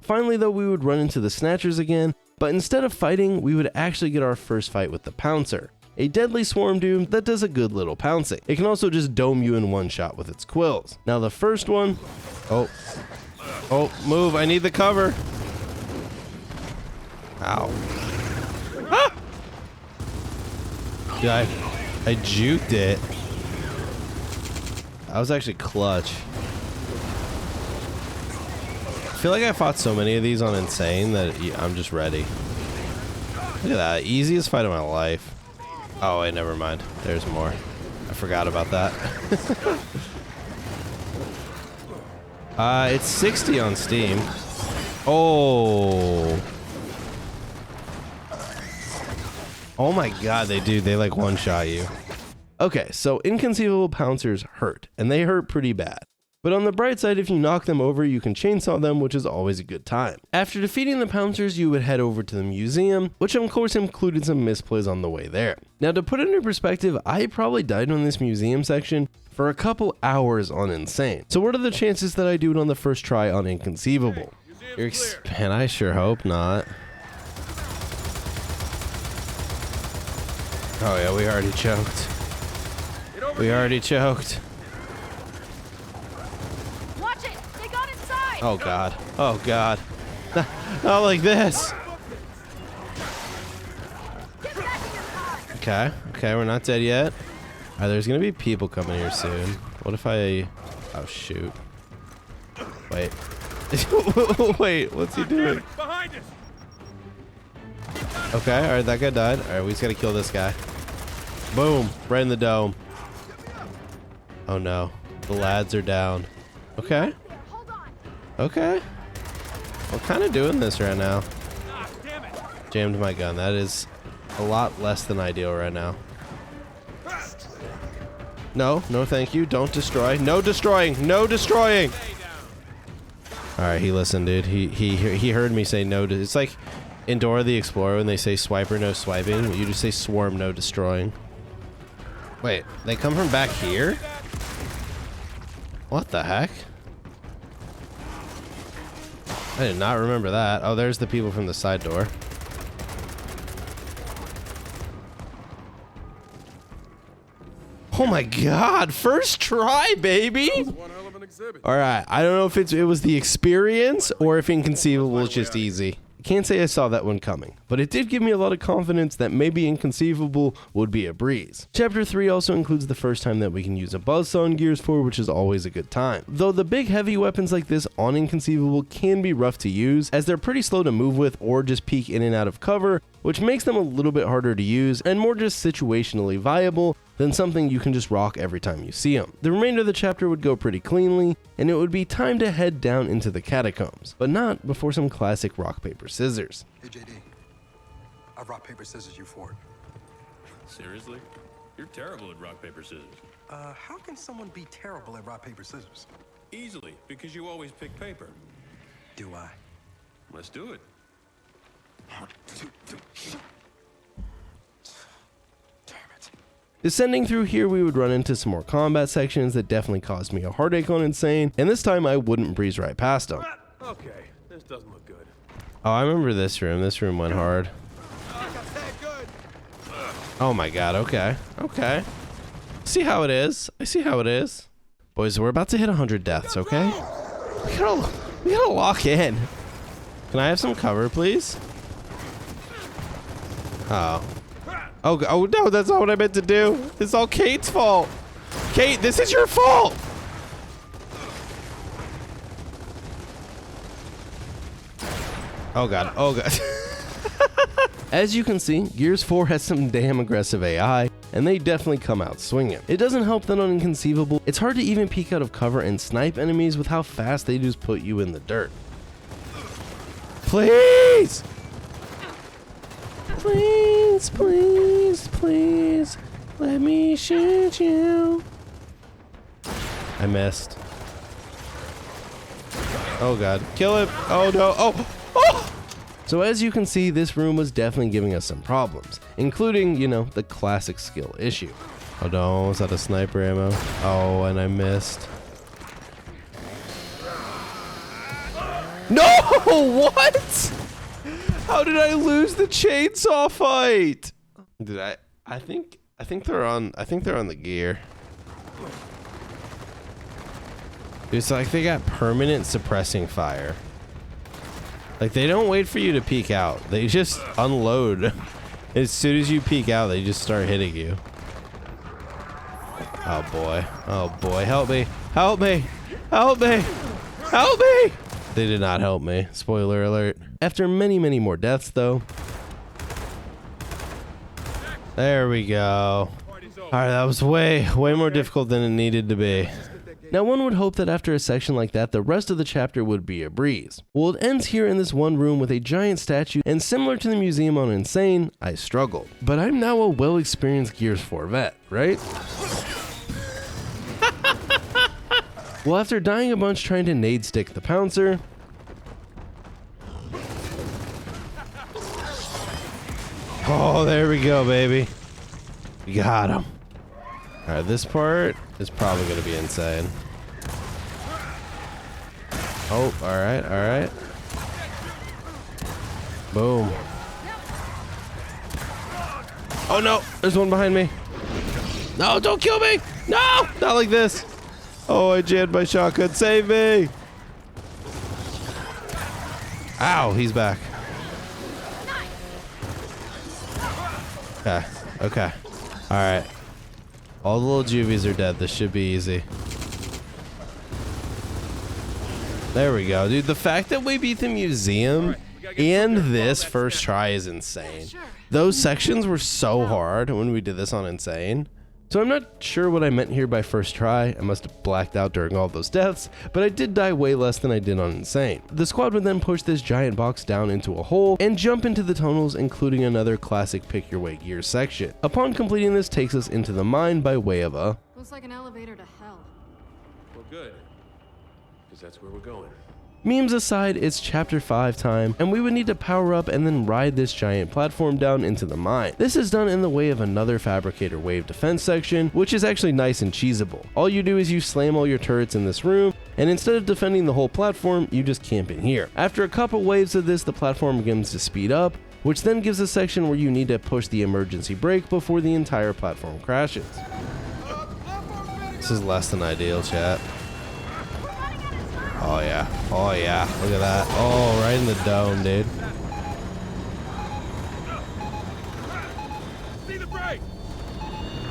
Finally though, we would run into the snatchers again, but instead of fighting, we would actually get our first fight with the pouncer. A deadly swarm doom that does a good little pouncing. It can also just dome you in one shot with its quills. Now the first one, oh, move, I need the cover. Ow. Ah! Dude, I juked it. That was actually clutch. I feel like I fought so many of these on Insane that I'm just ready. Look at that, easiest fight of my life. Oh wait, never mind. There's more. I forgot about that. It's 60 on Steam. Oh. Oh my god, they like one-shot you. Okay, so inconceivable pouncers hurt, and they hurt pretty bad. But on the bright side, if you knock them over, you can chainsaw them, which is always a good time. After defeating the pouncers, you would head over to the museum, which of course included some misplays on the way there. Now to put it into perspective, I probably died on this museum section for a couple hours on Insane. So what are the chances that I do it on the first try on Inconceivable? Man, I sure hope not. Oh yeah, we already choked. We already choked. Watch it! They got inside! Oh god. Oh god. Not like this. Get back in your car! Okay. Okay, we're not dead yet. Alright, there's gonna be people coming here soon. What if I... Oh shoot. Wait. Wait, what's he doing? Behind us! Okay, alright, that guy died. Alright, we just gotta kill this guy. Boom! Right in the dome. Oh no. The lads are down. Okay. Hold on! Okay. We're kind of doing this right now. Ah, damn it! Jammed my gun. That is a lot less than ideal right now. No, no thank you. Don't destroy. No destroying. No destroying. Hey, All right, he listened, dude. He heard me say no to. It's like in Dora the Explorer when they say swiper no swiping. You just say swarm no destroying. Wait, they come from back here? What the heck? I did not remember that. Oh, there's the people from the side door. Oh my god, first try, baby! Alright, I don't know if it was the experience or if Inconceivable is just easy. Can't say I saw that one coming, but it did give me a lot of confidence that maybe Inconceivable would be a breeze. Chapter 3 also includes the first time that we can use a buzzsaw in Gears 4, which is always a good time. Though the big heavy weapons like this on Inconceivable can be rough to use, as they're pretty slow to move with or just peek in and out of cover, which makes them a little bit harder to use and more just situationally viable than something you can just rock every time you see them. The remainder of the chapter would go pretty cleanly, and it would be time to head down into the Catacombs, but not before some classic rock, paper, scissors. Hey, JD. I've rock, paper, scissors you for it. Seriously? You're terrible at rock, paper, scissors. How can someone be terrible at rock, paper, scissors? Easily, because you always pick paper. Do I? Let's do it. Descending through here, we would run into some more combat sections that definitely caused me a heartache on Insane, and this time I wouldn't breeze right past them. Okay, this doesn't look good. Oh, I remember this room. This room went hard. Oh my god, okay. Okay. See how it is. I see how it is. Boys, we're about to hit 100 deaths, okay? We gotta lock in. Can I have some cover, please? Oh. Oh no, that's not what I meant to do. It's all Kate's fault. Kate, this is your fault. Oh god, oh god. As you can see, Gears 4 has some damn aggressive AI, and they definitely come out swinging. It doesn't help that on Inconceivable, it's hard to even peek out of cover and snipe enemies with how fast they just put you in the dirt. Please! Please, please, please, let me shoot you. I missed. Oh god, kill him. Oh no, oh, oh! So as you can see, this room was definitely giving us some problems, including, you know, the classic skill issue. Oh no, was that a sniper ammo? Oh, and I missed. No, what? How did I lose the chainsaw fight? Did I think they're on the gear. It's like they got permanent suppressing fire. Like they don't wait for you to peek out. They just unload. As soon as you peek out, they just start hitting you. Oh boy. Oh boy. Help me. Help me. Help me. Help me. They did not help me. Spoiler alert. After many, many more deaths, though. There we go. All right, that was way more difficult than it needed to be. Now, one would hope that after a section like that, the rest of the chapter would be a breeze. Well, it ends here in this one room with a giant statue, and similar to the museum on Insane, I struggled. But I'm now a well-experienced Gears 4 vet, right? Well, after dying a bunch trying to nade stick the Pouncer, oh, there we go, baby. We got him. All right, this part is probably going to be insane. Oh, all right, all right. Boom. Oh, no, there's one behind me. No, don't kill me. No, not like this. Oh, I jammed my shotgun. Save me. Ow, he's back. Okay, okay. All right. All the little juvies are dead. This should be easy. There we go, dude. The fact that we beat the museum and this first try is insane. Those sections were so hard when we did this on Insane. So I'm not sure what I meant here by first try. I must have blacked out during all those deaths, but I did die way less than I did on Insane. The squad would then push this giant box down into a hole and jump into the tunnels, including another classic pick your way gear section. Upon completing this takes us into the mine by way of a... Looks like an elevator to hell. Well, good. Because that's where we're going. Memes aside, it's chapter 5 time, and we would need to power up and then ride this giant platform down into the mine. This is done in the way of another fabricator wave defense section, which is actually nice and cheesable. All you do is you slam all your turrets in this room, and instead of defending the whole platform, you just camp in here. After a couple waves of this, the platform begins to speed up, which then gives a section where you need to push the emergency brake before the entire platform crashes. This is less than ideal, chat. Oh yeah, oh yeah, look at that. Oh, right in the dome, dude.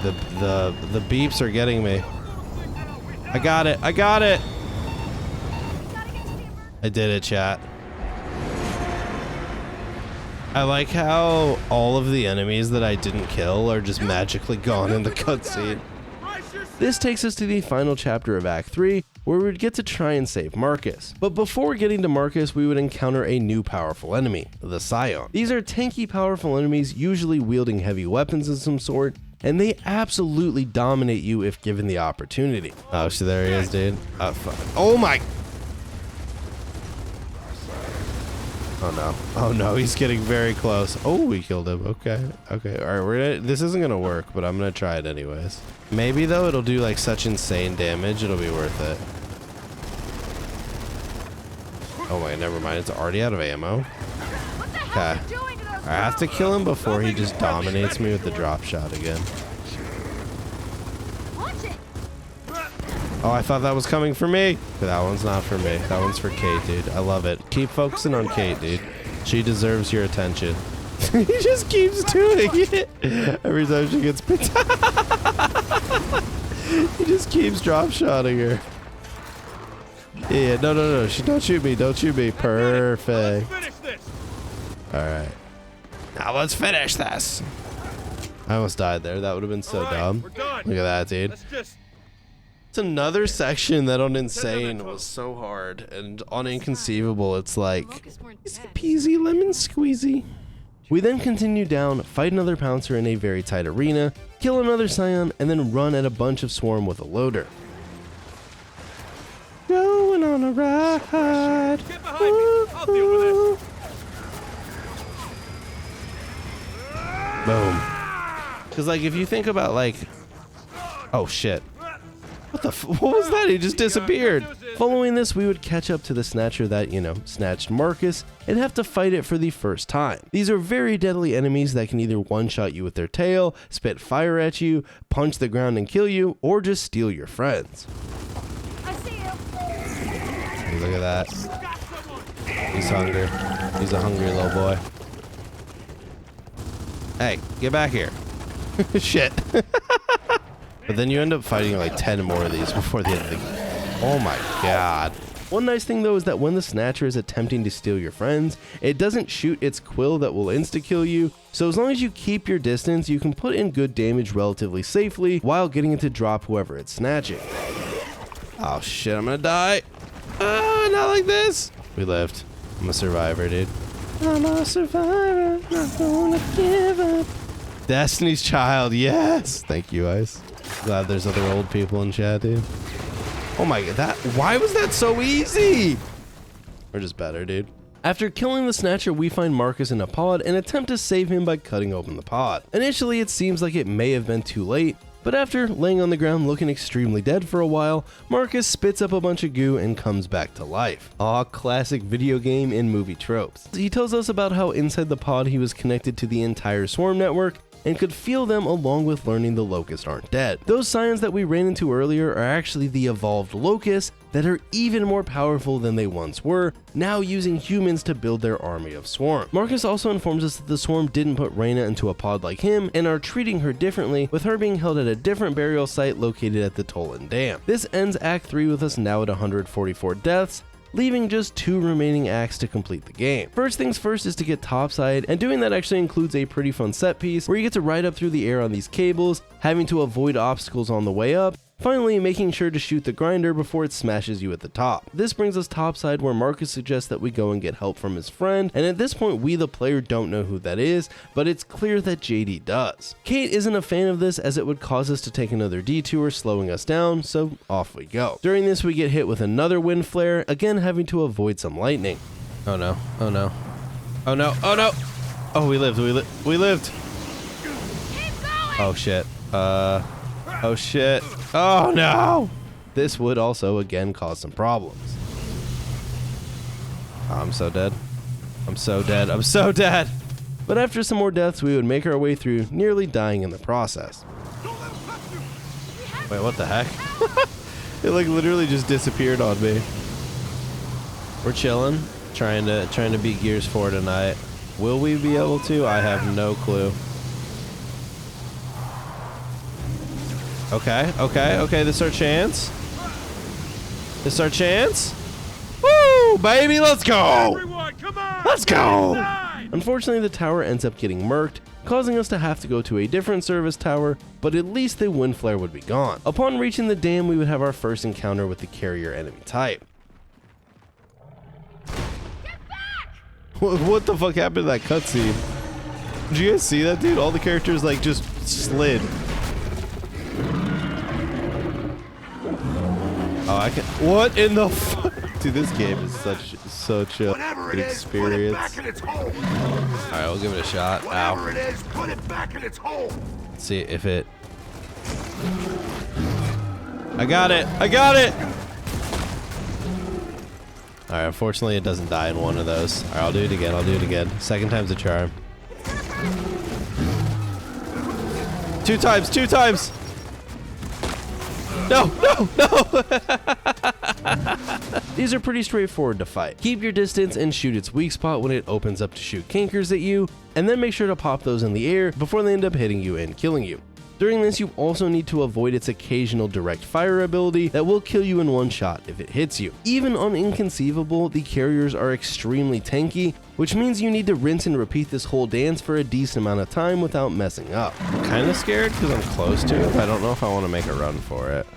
The beeps are getting me. I got it, I got it. I did it, chat. I like how all of the enemies that I didn't kill are just magically gone in the cutscene. This takes us to the final chapter of Act 3, where we would get to try and save Marcus. But before getting to Marcus, we would encounter a new powerful enemy, the Scion. These are tanky, powerful enemies, usually wielding heavy weapons of some sort, and they absolutely dominate you if given the opportunity. Oh, so there he is, dude. Oh my... Oh no. Oh no, he's getting very close. Oh, we killed him. Okay. Okay. All right, this isn't gonna work, but I'm gonna try it anyways. Maybe though it'll do like such insane damage, it'll be worth it. Oh my, never mind. It's already out of ammo. Okay. I have to kill him before he just dominates me with the drop shot again. Oh, I thought that was coming for me. But that one's not for me. That one's for Kate, dude. I love it. Keep focusing on Kate, dude. She deserves your attention. He just keeps doing it. Every time she gets picked up. He just keeps drop shotting her. Yeah, no. Don't shoot me. Don't shoot me. Perfect. Alright. Now let's finish this. I almost died there. That would have been so dumb. Look at that, dude. It's another section that on Insane was so hard, and on Inconceivable it's like easy peasy lemon squeezy. We then continue down, fight another Pouncer in a very tight arena, kill another Scion, and then run at a bunch of Swarm with a loader. Going on a ride. Get behind me. I'll deal with this. Boom. Because like if you think about like, oh shit. What was that? He just disappeared. Following this, we would catch up to the Snatcher that, you know, snatched Marcus and have to fight it for the first time. These are very deadly enemies that can either one-shot you with their tail, spit fire at you, punch the ground and kill you, or just steal your friends. I see you. Hey, look at that. He's hungry. He's a hungry little boy. Hey, get back here. Shit. But then you end up fighting like 10 more of these before the end of the game. Oh my god. One nice thing though is that when the Snatcher is attempting to steal your friends, it doesn't shoot its quill that will insta-kill you, so as long as you keep your distance, you can put in good damage relatively safely while getting it to drop whoever it's snatching. Oh shit, I'm gonna die. Ah, not like this. We lived. I'm a survivor, dude. I'm a survivor, not gonna give up. Destiny's Child, yes! Thank you, Ice. Glad there's other old people in chat, dude. Oh my god, why was that so easy? We're just better, dude. After killing the Snatcher, we find Marcus in a pod and attempt to save him by cutting open the pod. Initially, it seems like it may have been too late, but after laying on the ground looking extremely dead for a while, Marcus spits up a bunch of goo and comes back to life. Aw, classic video game and movie tropes. He tells us about how inside the pod he was connected to the entire Swarm network and could feel them along with learning the Locust aren't dead. Those Scions that we ran into earlier are actually the evolved Locusts that are even more powerful than they once were, now using humans to build their army of Swarm. Marcus also informs us that the Swarm didn't put Reyna into a pod like him and are treating her differently, with her being held at a different burial site located at the Tolen Dam. This ends Act 3 with us now at 144 deaths, leaving just 2 remaining acts to complete the game. First things first is to get topside, and doing that actually includes a pretty fun set piece where you get to ride up through the air on these cables, having to avoid obstacles on the way up, Finally, making sure to shoot the grinder before it smashes you at the top. This brings us topside, where Marcus suggests that we go and get help from his friend, and at this point we the player don't know who that is, but it's clear that JD does. Kate isn't a fan of this as it would cause us to take another detour, slowing us down, so off we go. During this we get hit with another wind flare, again having to avoid some lightning. Oh no, oh no, oh no, oh no! Oh, we lived, we lived! Oh shit, oh shit. Oh no! This would also again cause some problems. Oh, I'm so dead. I'm so dead. I'm so dead! But after some more deaths, we would make our way through, nearly dying in the process. Wait, what the heck? It like literally just disappeared on me. We're chilling, trying to beat Gears 4 tonight. Will we be able to? I have no clue. Okay, okay, okay, this is our chance. This is our chance. Woo, baby, let's go! Everyone, come on! Let's go! Unfortunately, the tower ends up getting murked, causing us to have to go to a different service tower, but at least the wind flare would be gone. Upon reaching the dam, we would have our first encounter with the carrier enemy type. Get back! What the fuck happened to that cutscene? Did you guys see that, dude? All the characters like just slid. Oh, I can. What in the fuck? Dude, this game is such a good experience. All right, we'll give it a shot. Whatever Ow. it is, put it back in its hole. Let's see if it. I got it. I got it. All right. Unfortunately, it doesn't die in one of those. All right, I'll do it again. I'll do it again. Second time's a charm. 2 times. 2 times. No, no, no! These are pretty straightforward to fight. Keep your distance and shoot its weak spot when it opens up to shoot cankers at you, and then make sure to pop those in the air before they end up hitting you and killing you. During this, you also need to avoid its occasional direct fire ability that will kill you in one shot if it hits you. Even on Inconceivable, the carriers are extremely tanky, which means you need to rinse and repeat this whole dance for a decent amount of time without messing up. I'm kind of scared because I'm close to it, but I don't know if I want to make a run for it.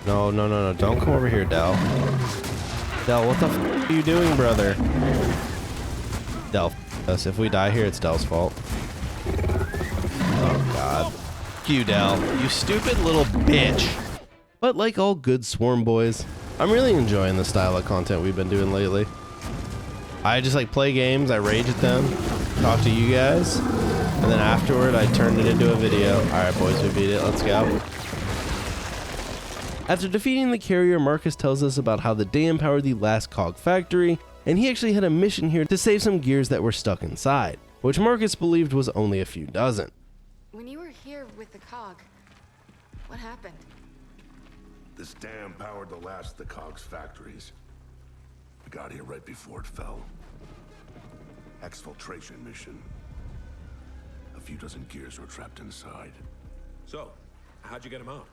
No, no, no, no, don't come over here, Del. Del, what the f are you doing, brother? Del, us. If we die here, it's Del's fault. Oh, God. F you, Del. You stupid little bitch. But like all good Swarm boys, I'm really enjoying the style of content we've been doing lately. I just like play games, I rage at them, talk to you guys, and then afterward I turn it into a video. Alright boys, we beat it, let's go. After defeating the carrier, Marcus tells us about how the dam powered the last cog factory, and he actually had a mission here to save some gears that were stuck inside, which Marcus believed was only a few dozen. When you were here with the cog, what happened? This dam powered the last of the Cog's factories. We got here right before it fell. Exfiltration mission. A few dozen gears were trapped inside. So, how'd you get him out?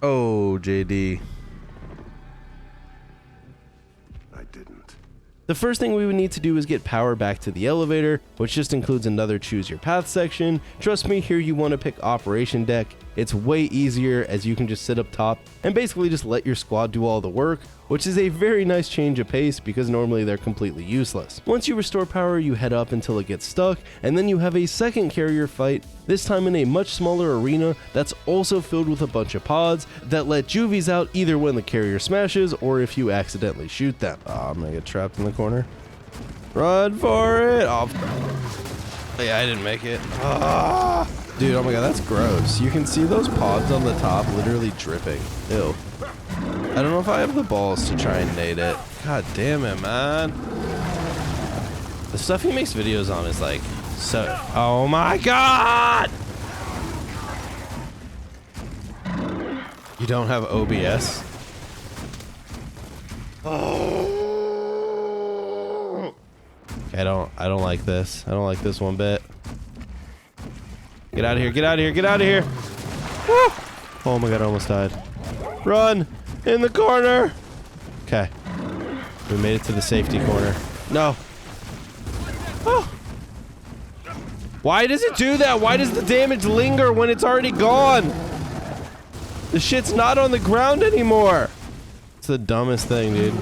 Oh, JD. I didn't. The first thing we would need to do is get power back to the elevator, which just includes another choose your path section. Trust me, here you want to pick operation deck. It's way easier as you can just sit up top and basically just let your squad do all the work, which is a very nice change of pace because normally they're completely useless. Once you restore power, you head up until it gets stuck, and then you have a second carrier fight, this time in a much smaller arena that's also filled with a bunch of pods that let juvies out either when the carrier smashes or if you accidentally shoot them. Oh, I'm gonna get trapped in the corner. Run for it! Oh, yeah, I didn't make it. Ah. Dude, oh my god, that's gross. You can see those pods on the top literally dripping. Ew. I don't know if I have the balls to try and nade it. God damn it, man. The stuff he makes videos on is like so... Oh my god! You don't have OBS? Oh. Okay, I don't like this. I don't like this one bit. Get out of here, get out of here, get out of here! Woo! Oh my god, I almost died. Run! In the corner! Okay. We made it to the safety corner. No! Oh! Why does it do that? Why does the damage linger when it's already gone? The shit's not on the ground anymore. It's the dumbest thing, dude.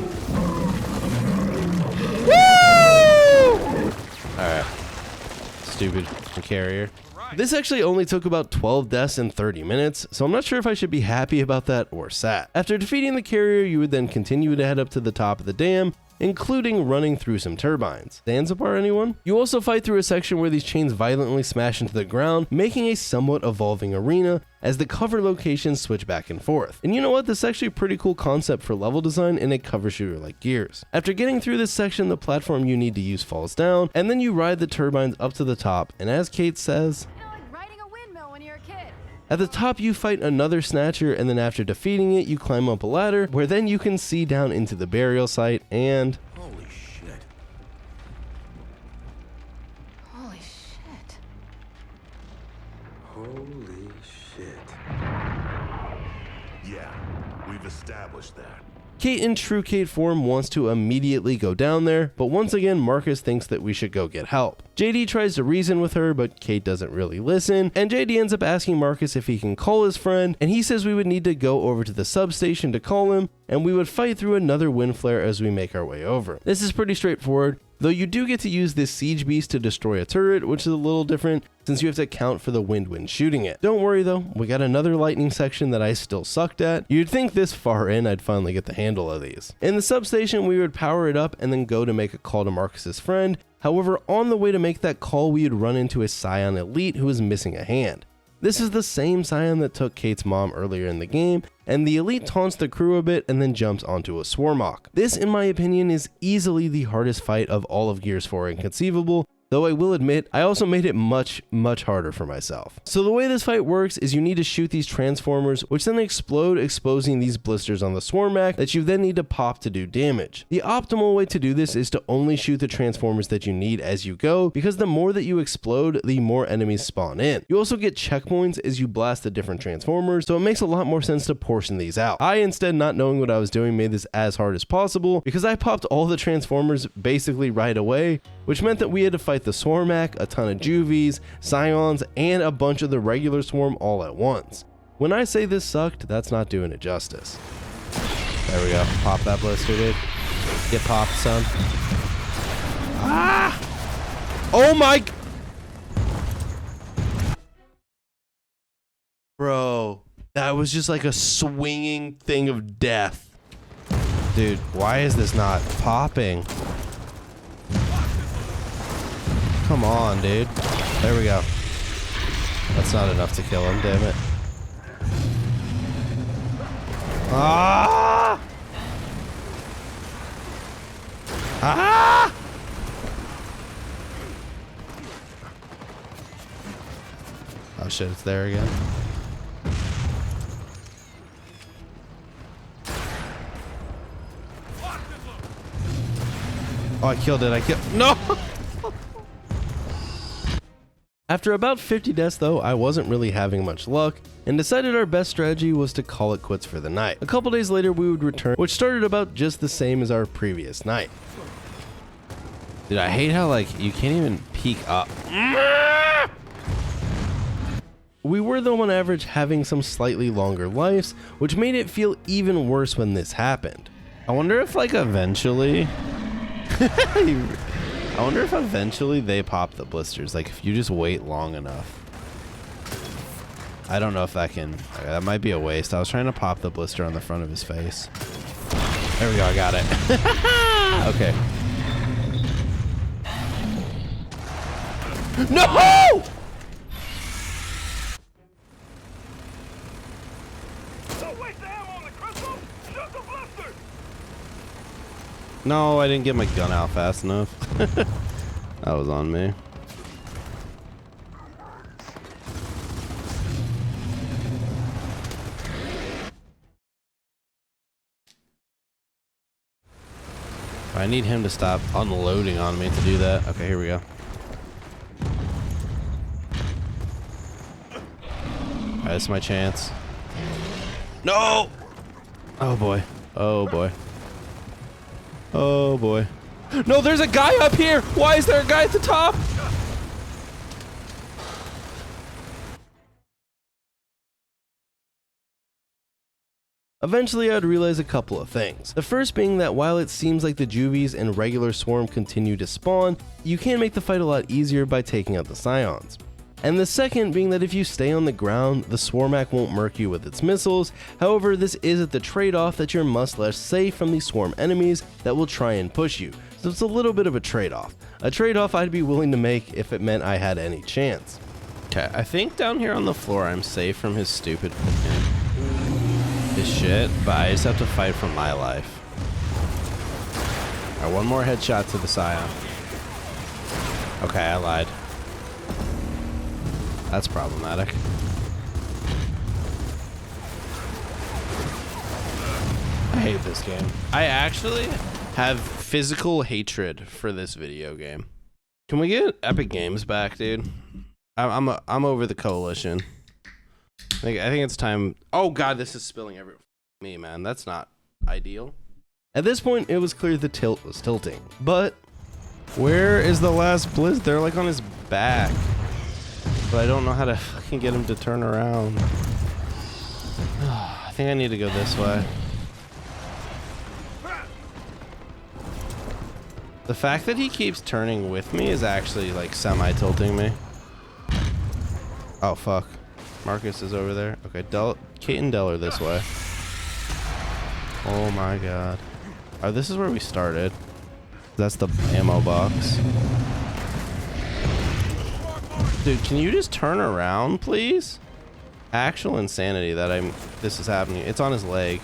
Woo! Alright. Stupid carrier. This actually only took about 12 deaths in 30 minutes, so I'm not sure if I should be happy about that or sad. After defeating the carrier, you would then continue to head up to the top of the dam, including running through some turbines. Zanzibar, anyone? You also fight through a section where these chains violently smash into the ground, making a somewhat evolving arena as the cover locations switch back and forth. And you know what? This is actually a pretty cool concept for level design in a cover shooter like Gears. After getting through this section, the platform you need to use falls down, and then you ride the turbines up to the top, and as Kate says, at the top, you fight another snatcher, and then after defeating it, you climb up a ladder, where then you can see down into the burial site, and... Holy shit. Holy shit. Holy shit. Yeah, we've established that. Kate in true Kate form wants to immediately go down there, but once again Marcus thinks that we should go get help. JD tries to reason with her, but Kate doesn't really listen, and JD ends up asking Marcus if he can call his friend, and he says we would need to go over to the substation to call him, and we would fight through another wind flare as we make our way over. This is pretty straightforward, though you do get to use this siege beast to destroy a turret, which is a little different since you have to account for the wind when shooting it. Don't worry though, we got another lightning section that I still sucked at. You'd think this far in I'd finally get the handle of these. In the substation we would power it up and then go to make a call to Marcus's friend. However, on the way to make that call we would run into a Scion elite who is missing a hand. This is the same Scion that took Kate's mom earlier in the game, and the elite taunts the crew a bit and then jumps onto a Swarmak. This, in my opinion, is easily the hardest fight of all of Gears 4 Inconceivable, though I will admit, I also made it much harder for myself. So the way this fight works is you need to shoot these transformers, which then explode, exposing these blisters on the Swarmak that you then need to pop to do damage. The optimal way to do this is to only shoot the transformers that you need as you go, because the more that you explode, the more enemies spawn in. You also get checkpoints as you blast the different transformers, so it makes a lot more sense to portion these out. I, instead, not knowing what I was doing, made this as hard as possible, because I popped all the transformers basically right away, which meant that we had to fight the Swarmak, a ton of Juvies, Scions, and a bunch of the regular swarm all at once. When I say this sucked, that's not doing it justice. There we go. Pop that blister, dude. Get popped, son. Ah! Oh my... Bro, that was just like a swinging thing of death. Dude, why is this not popping? Come on, dude. There we go. That's not enough to kill him, damn it. Ah! Ah! Oh shit, it's there again. Oh, I killed it. I killed... No! After about 50 deaths though, I wasn't really having much luck, and decided our best strategy was to call it quits for the night. A couple days later we would return, which started about just the same as our previous night. Dude, I hate how like you can't even peek up. We were though on average having some slightly longer lives, which made it feel even worse when this happened. I wonder if like eventually... I wonder if eventually they pop the blisters, like if you just wait long enough. I don't know if that can, that might be a waste. I was trying to pop the blister on the front of his face. There we go, I got it. Okay. No! No, I didn't get my gun out fast enough. That was on me. I need him to stop unloading on me to do that. Okay, here we go. Alright, this is my chance. No! Oh boy. Oh boy. Oh boy. No, there's a guy up here! Why is there a guy at the top? Eventually, I'd realize a couple of things. The first being that while it seems like the Juvies and regular Swarm continue to spawn, you can make the fight a lot easier by taking out the Scions. And the second being that if you stay on the ground, the Swarmak won't murk you with its missiles. However, this is at the trade-off that you're much less safe from these Swarm enemies that will try and push you. So it's a little bit of a trade-off. A trade-off I'd be willing to make if it meant I had any chance. Okay, I think down here on the floor I'm safe from his stupid his shit, but I just have to fight for my life. Alright, one more headshot to the Scion. Okay, I lied. That's problematic. I hate this game. I actually have physical hatred for this video game. Can we get Epic Games back, dude? I'm over the Coalition. I think it's time. Oh god, this is spilling everywhere. Me, man, that's not ideal. At this point, it was clear the tilt was tilting, but where is the last Blizz? They're like on his back. But I don't know how to fucking get him to turn around. I think I need to go this way. The fact that he keeps turning with me is actually like semi-tilting me. Oh fuck. Marcus is over there. Okay, Kate and Del are this way. Oh my god. Oh, this is where we started. That's the ammo box. Dude, can you just turn around, please? Actual insanity that this is happening. It's on his leg.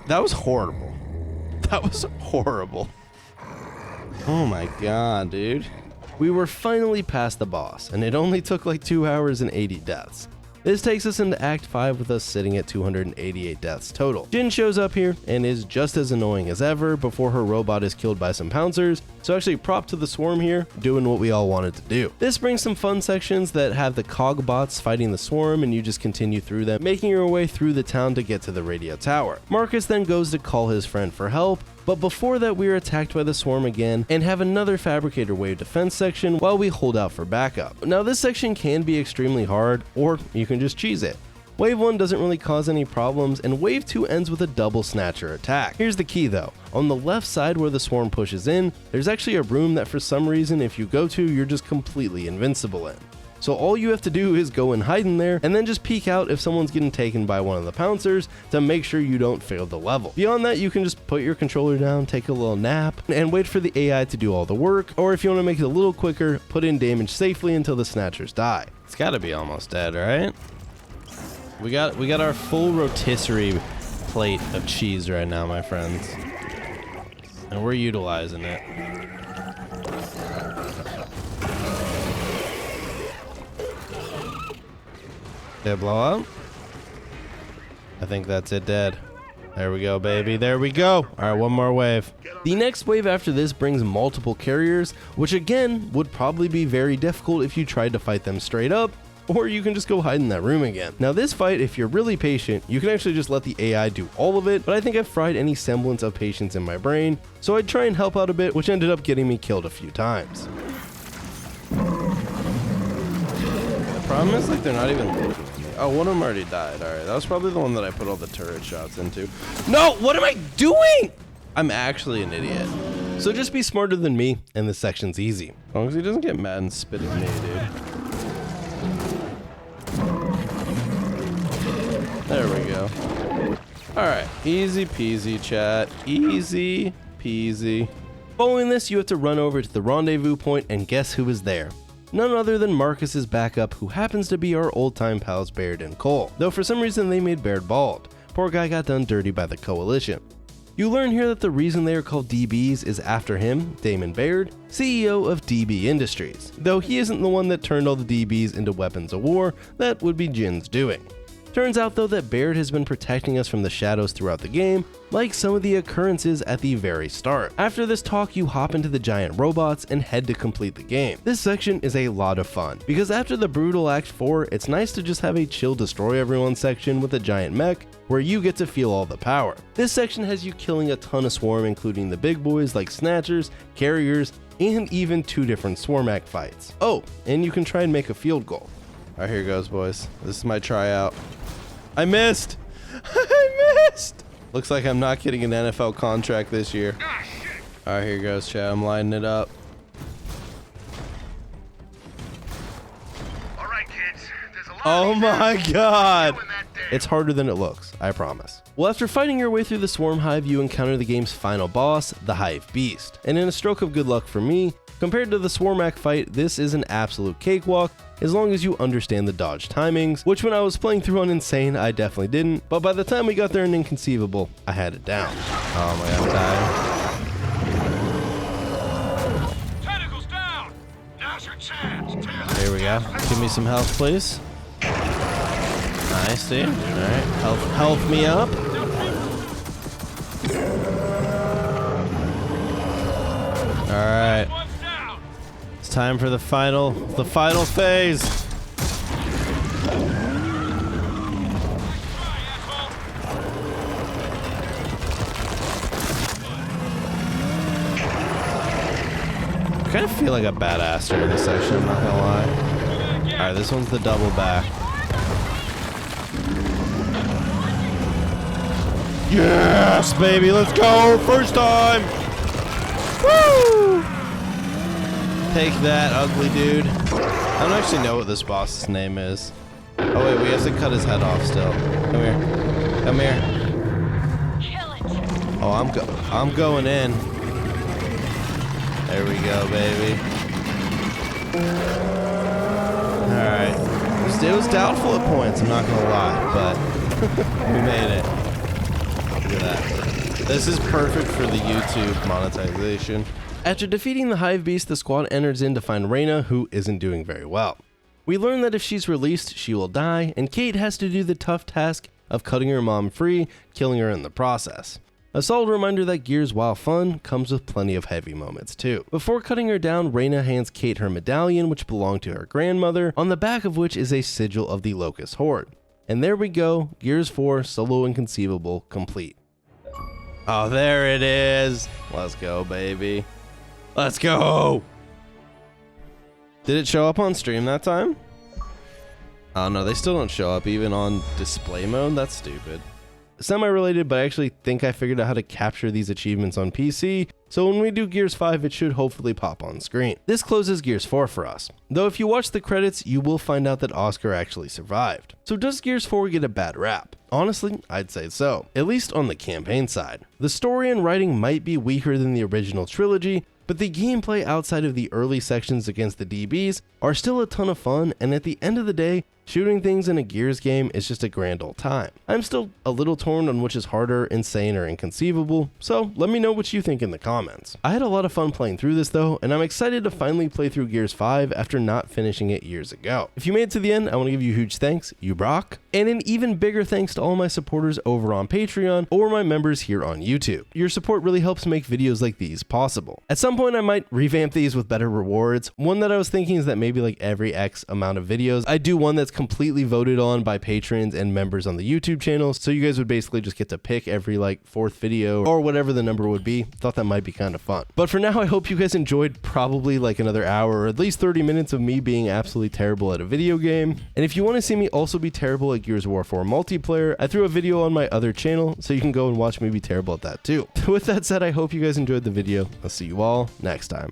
That was horrible. That was horrible. Oh my god, dude. We were finally past the boss, and it only took like 2 hours and 80 deaths. This takes us into Act 5 with us sitting at 288 deaths total. Jin shows up here and is just as annoying as ever before her robot is killed by some pouncers, so actually prop to the Swarm here, doing what we all wanted to do. This brings some fun sections that have the cog bots fighting the Swarm and you just continue through them, making your way through the town to get to the radio tower. Marcus then goes to call his friend for help, but before that we are attacked by the Swarm again and have another fabricator wave defense section while we hold out for backup. Now this section can be extremely hard, or you can just cheese it. Wave 1 doesn't really cause any problems, and Wave 2 ends with a double snatcher attack. Here's the key though, on the left side where the Swarm pushes in, there's actually a room that for some reason if you go to, you're just completely invincible in. So all you have to do is go and hide in there and then just peek out if someone's getting taken by one of the pouncers to make sure you don't fail the level. Beyond that, you can just put your controller down, take a little nap, and wait for the AI to do all the work, or if you want to make it a little quicker, put in damage safely until the snatchers die. It's gotta be almost dead, right? We got our full rotisserie plate of cheese right now, my friends. And we're utilizing it. Did it blow up? I think that's it dead. There we go, baby. There we go. All right, one more wave. The next wave after this brings multiple carriers, which again would probably be very difficult if you tried to fight them straight up, or you can just go hide in that room again. Now this fight, if you're really patient, you can actually just let the AI do all of it, but I think I've fried any semblance of patience in my brain, so I'd try and help out a bit, which ended up getting me killed a few times. The problem is like they're not even looking at me. Oh, one of them already died. All right, that was probably the one that I put all the turret shots into. No, what am I doing? I'm actually an idiot. So just be smarter than me, and this section's easy. As long as he doesn't get mad and spit at me, dude. There we go. All right, easy peasy, chat. Easy peasy. Following this, you have to run over to the rendezvous point and guess who is there. None other than Marcus's backup, who happens to be our old-time pals Baird and Cole, though for some reason they made Baird bald. Poor guy got done dirty by the Coalition. You learn here that the reason they are called DBs is after him, Damon Baird, CEO of DB Industries, though he isn't the one that turned all the DBs into weapons of war, that would be Jin's doing. Turns out though that Baird has been protecting us from the shadows throughout the game, like some of the occurrences at the very start. After this talk, you hop into the giant robots and head to complete the game. This section is a lot of fun, because after the brutal Act 4, it's nice to just have a chill destroy everyone section with a giant mech, where you get to feel all the power. This section has you killing a ton of Swarm, including the big boys like Snatchers, Carriers, and even 2 different Swarmak fights. Oh, and you can try and make a field goal. Alright, here goes, boys. This is my tryout. I missed! I missed! Looks like I'm not getting an NFL contract this year. Alright, here goes, chat. I'm lining it up. All right, kids. There's a lot Oh of my god! doing that damn. It's harder than it looks, I promise. Well, after fighting your way through the Swarm Hive, you encounter the game's final boss, the Hive Beast. And in a stroke of good luck for me, compared to the Swarmak fight, this is an absolute cakewalk, as long as you understand the dodge timings, which when I was playing through on Insane, I definitely didn't, but by the time we got there in Inconceivable, I had it down. Oh my god, I'm tired. Tentacles down. Now's your chance. Here we go. Give me some health, please. Nice, dude. Alright, health me up. Alright. It's time for the final phase. I kind of feel like a badass during this section, I'm not gonna lie. Alright, this one's the double back. Yes, baby, let's go! First time! Woo! Take that, ugly dude. I don't actually know what this boss's name is. Oh wait, we have to cut his head off still. Come here. Come here. Kill it. Oh, I'm going in. There we go, baby. Alright. It was doubtful at points, I'm not gonna lie, but we made it. Look at that. This is perfect for the YouTube monetization. After defeating the Hive Beast, the squad enters in to find Reyna, who isn't doing very well. We learn that if she's released, she will die, and Kate has to do the tough task of cutting her mom free, killing her in the process. A solid reminder that Gears, while fun, comes with plenty of heavy moments too. Before cutting her down, Reyna hands Kate her medallion, which belonged to her grandmother, on the back of which is a sigil of the Locust Horde. And there we go, Gears 4 Solo Inconceivable complete. Oh, there it is. Let's go, baby. Let's go. Did it show up on stream that time? Oh no, they still don't show up even on display mode. That's stupid. Semi-related, but I actually think I figured out how to capture these achievements on PC, so when we do Gears 5, it should hopefully pop on screen. This closes Gears 4 for us, though if you watch the credits, you will find out that Oscar actually survived. So does Gears 4 get a bad rap? Honestly, I'd say so, at least on the campaign side. The story and writing might be weaker than the original trilogy, but the gameplay outside of the early sections against the DBs are still a ton of fun, and at the end of the day, shooting things in a Gears game is just a grand old time. I'm still a little torn on which is harder, Insane or Inconceivable, so let me know what you think in the comments. I had a lot of fun playing through this though, and I'm excited to finally play through Gears 5 after not finishing it years ago. If you made it to the end, I want to give you huge thanks, you rock, and an even bigger thanks to all my supporters over on Patreon or my members here on YouTube. Your support really helps make videos like these possible. At some point I might revamp these with better rewards. One that I was thinking is that maybe like every X amount of videos, I do one that's completely voted on by patrons and members on the YouTube channel, so you guys would basically just get to pick every like 4th video or whatever the number would be. Thought that might be kind of fun. But for now, I hope you guys enjoyed probably like another hour or at least 30 minutes of me being absolutely terrible at a video game. And if you want to see me also be terrible at Gears of War 4 multiplayer, I threw a video on my other channel, so you can go and watch me be terrible at that too. With that said, I hope you guys enjoyed the video. I'll see you all next time.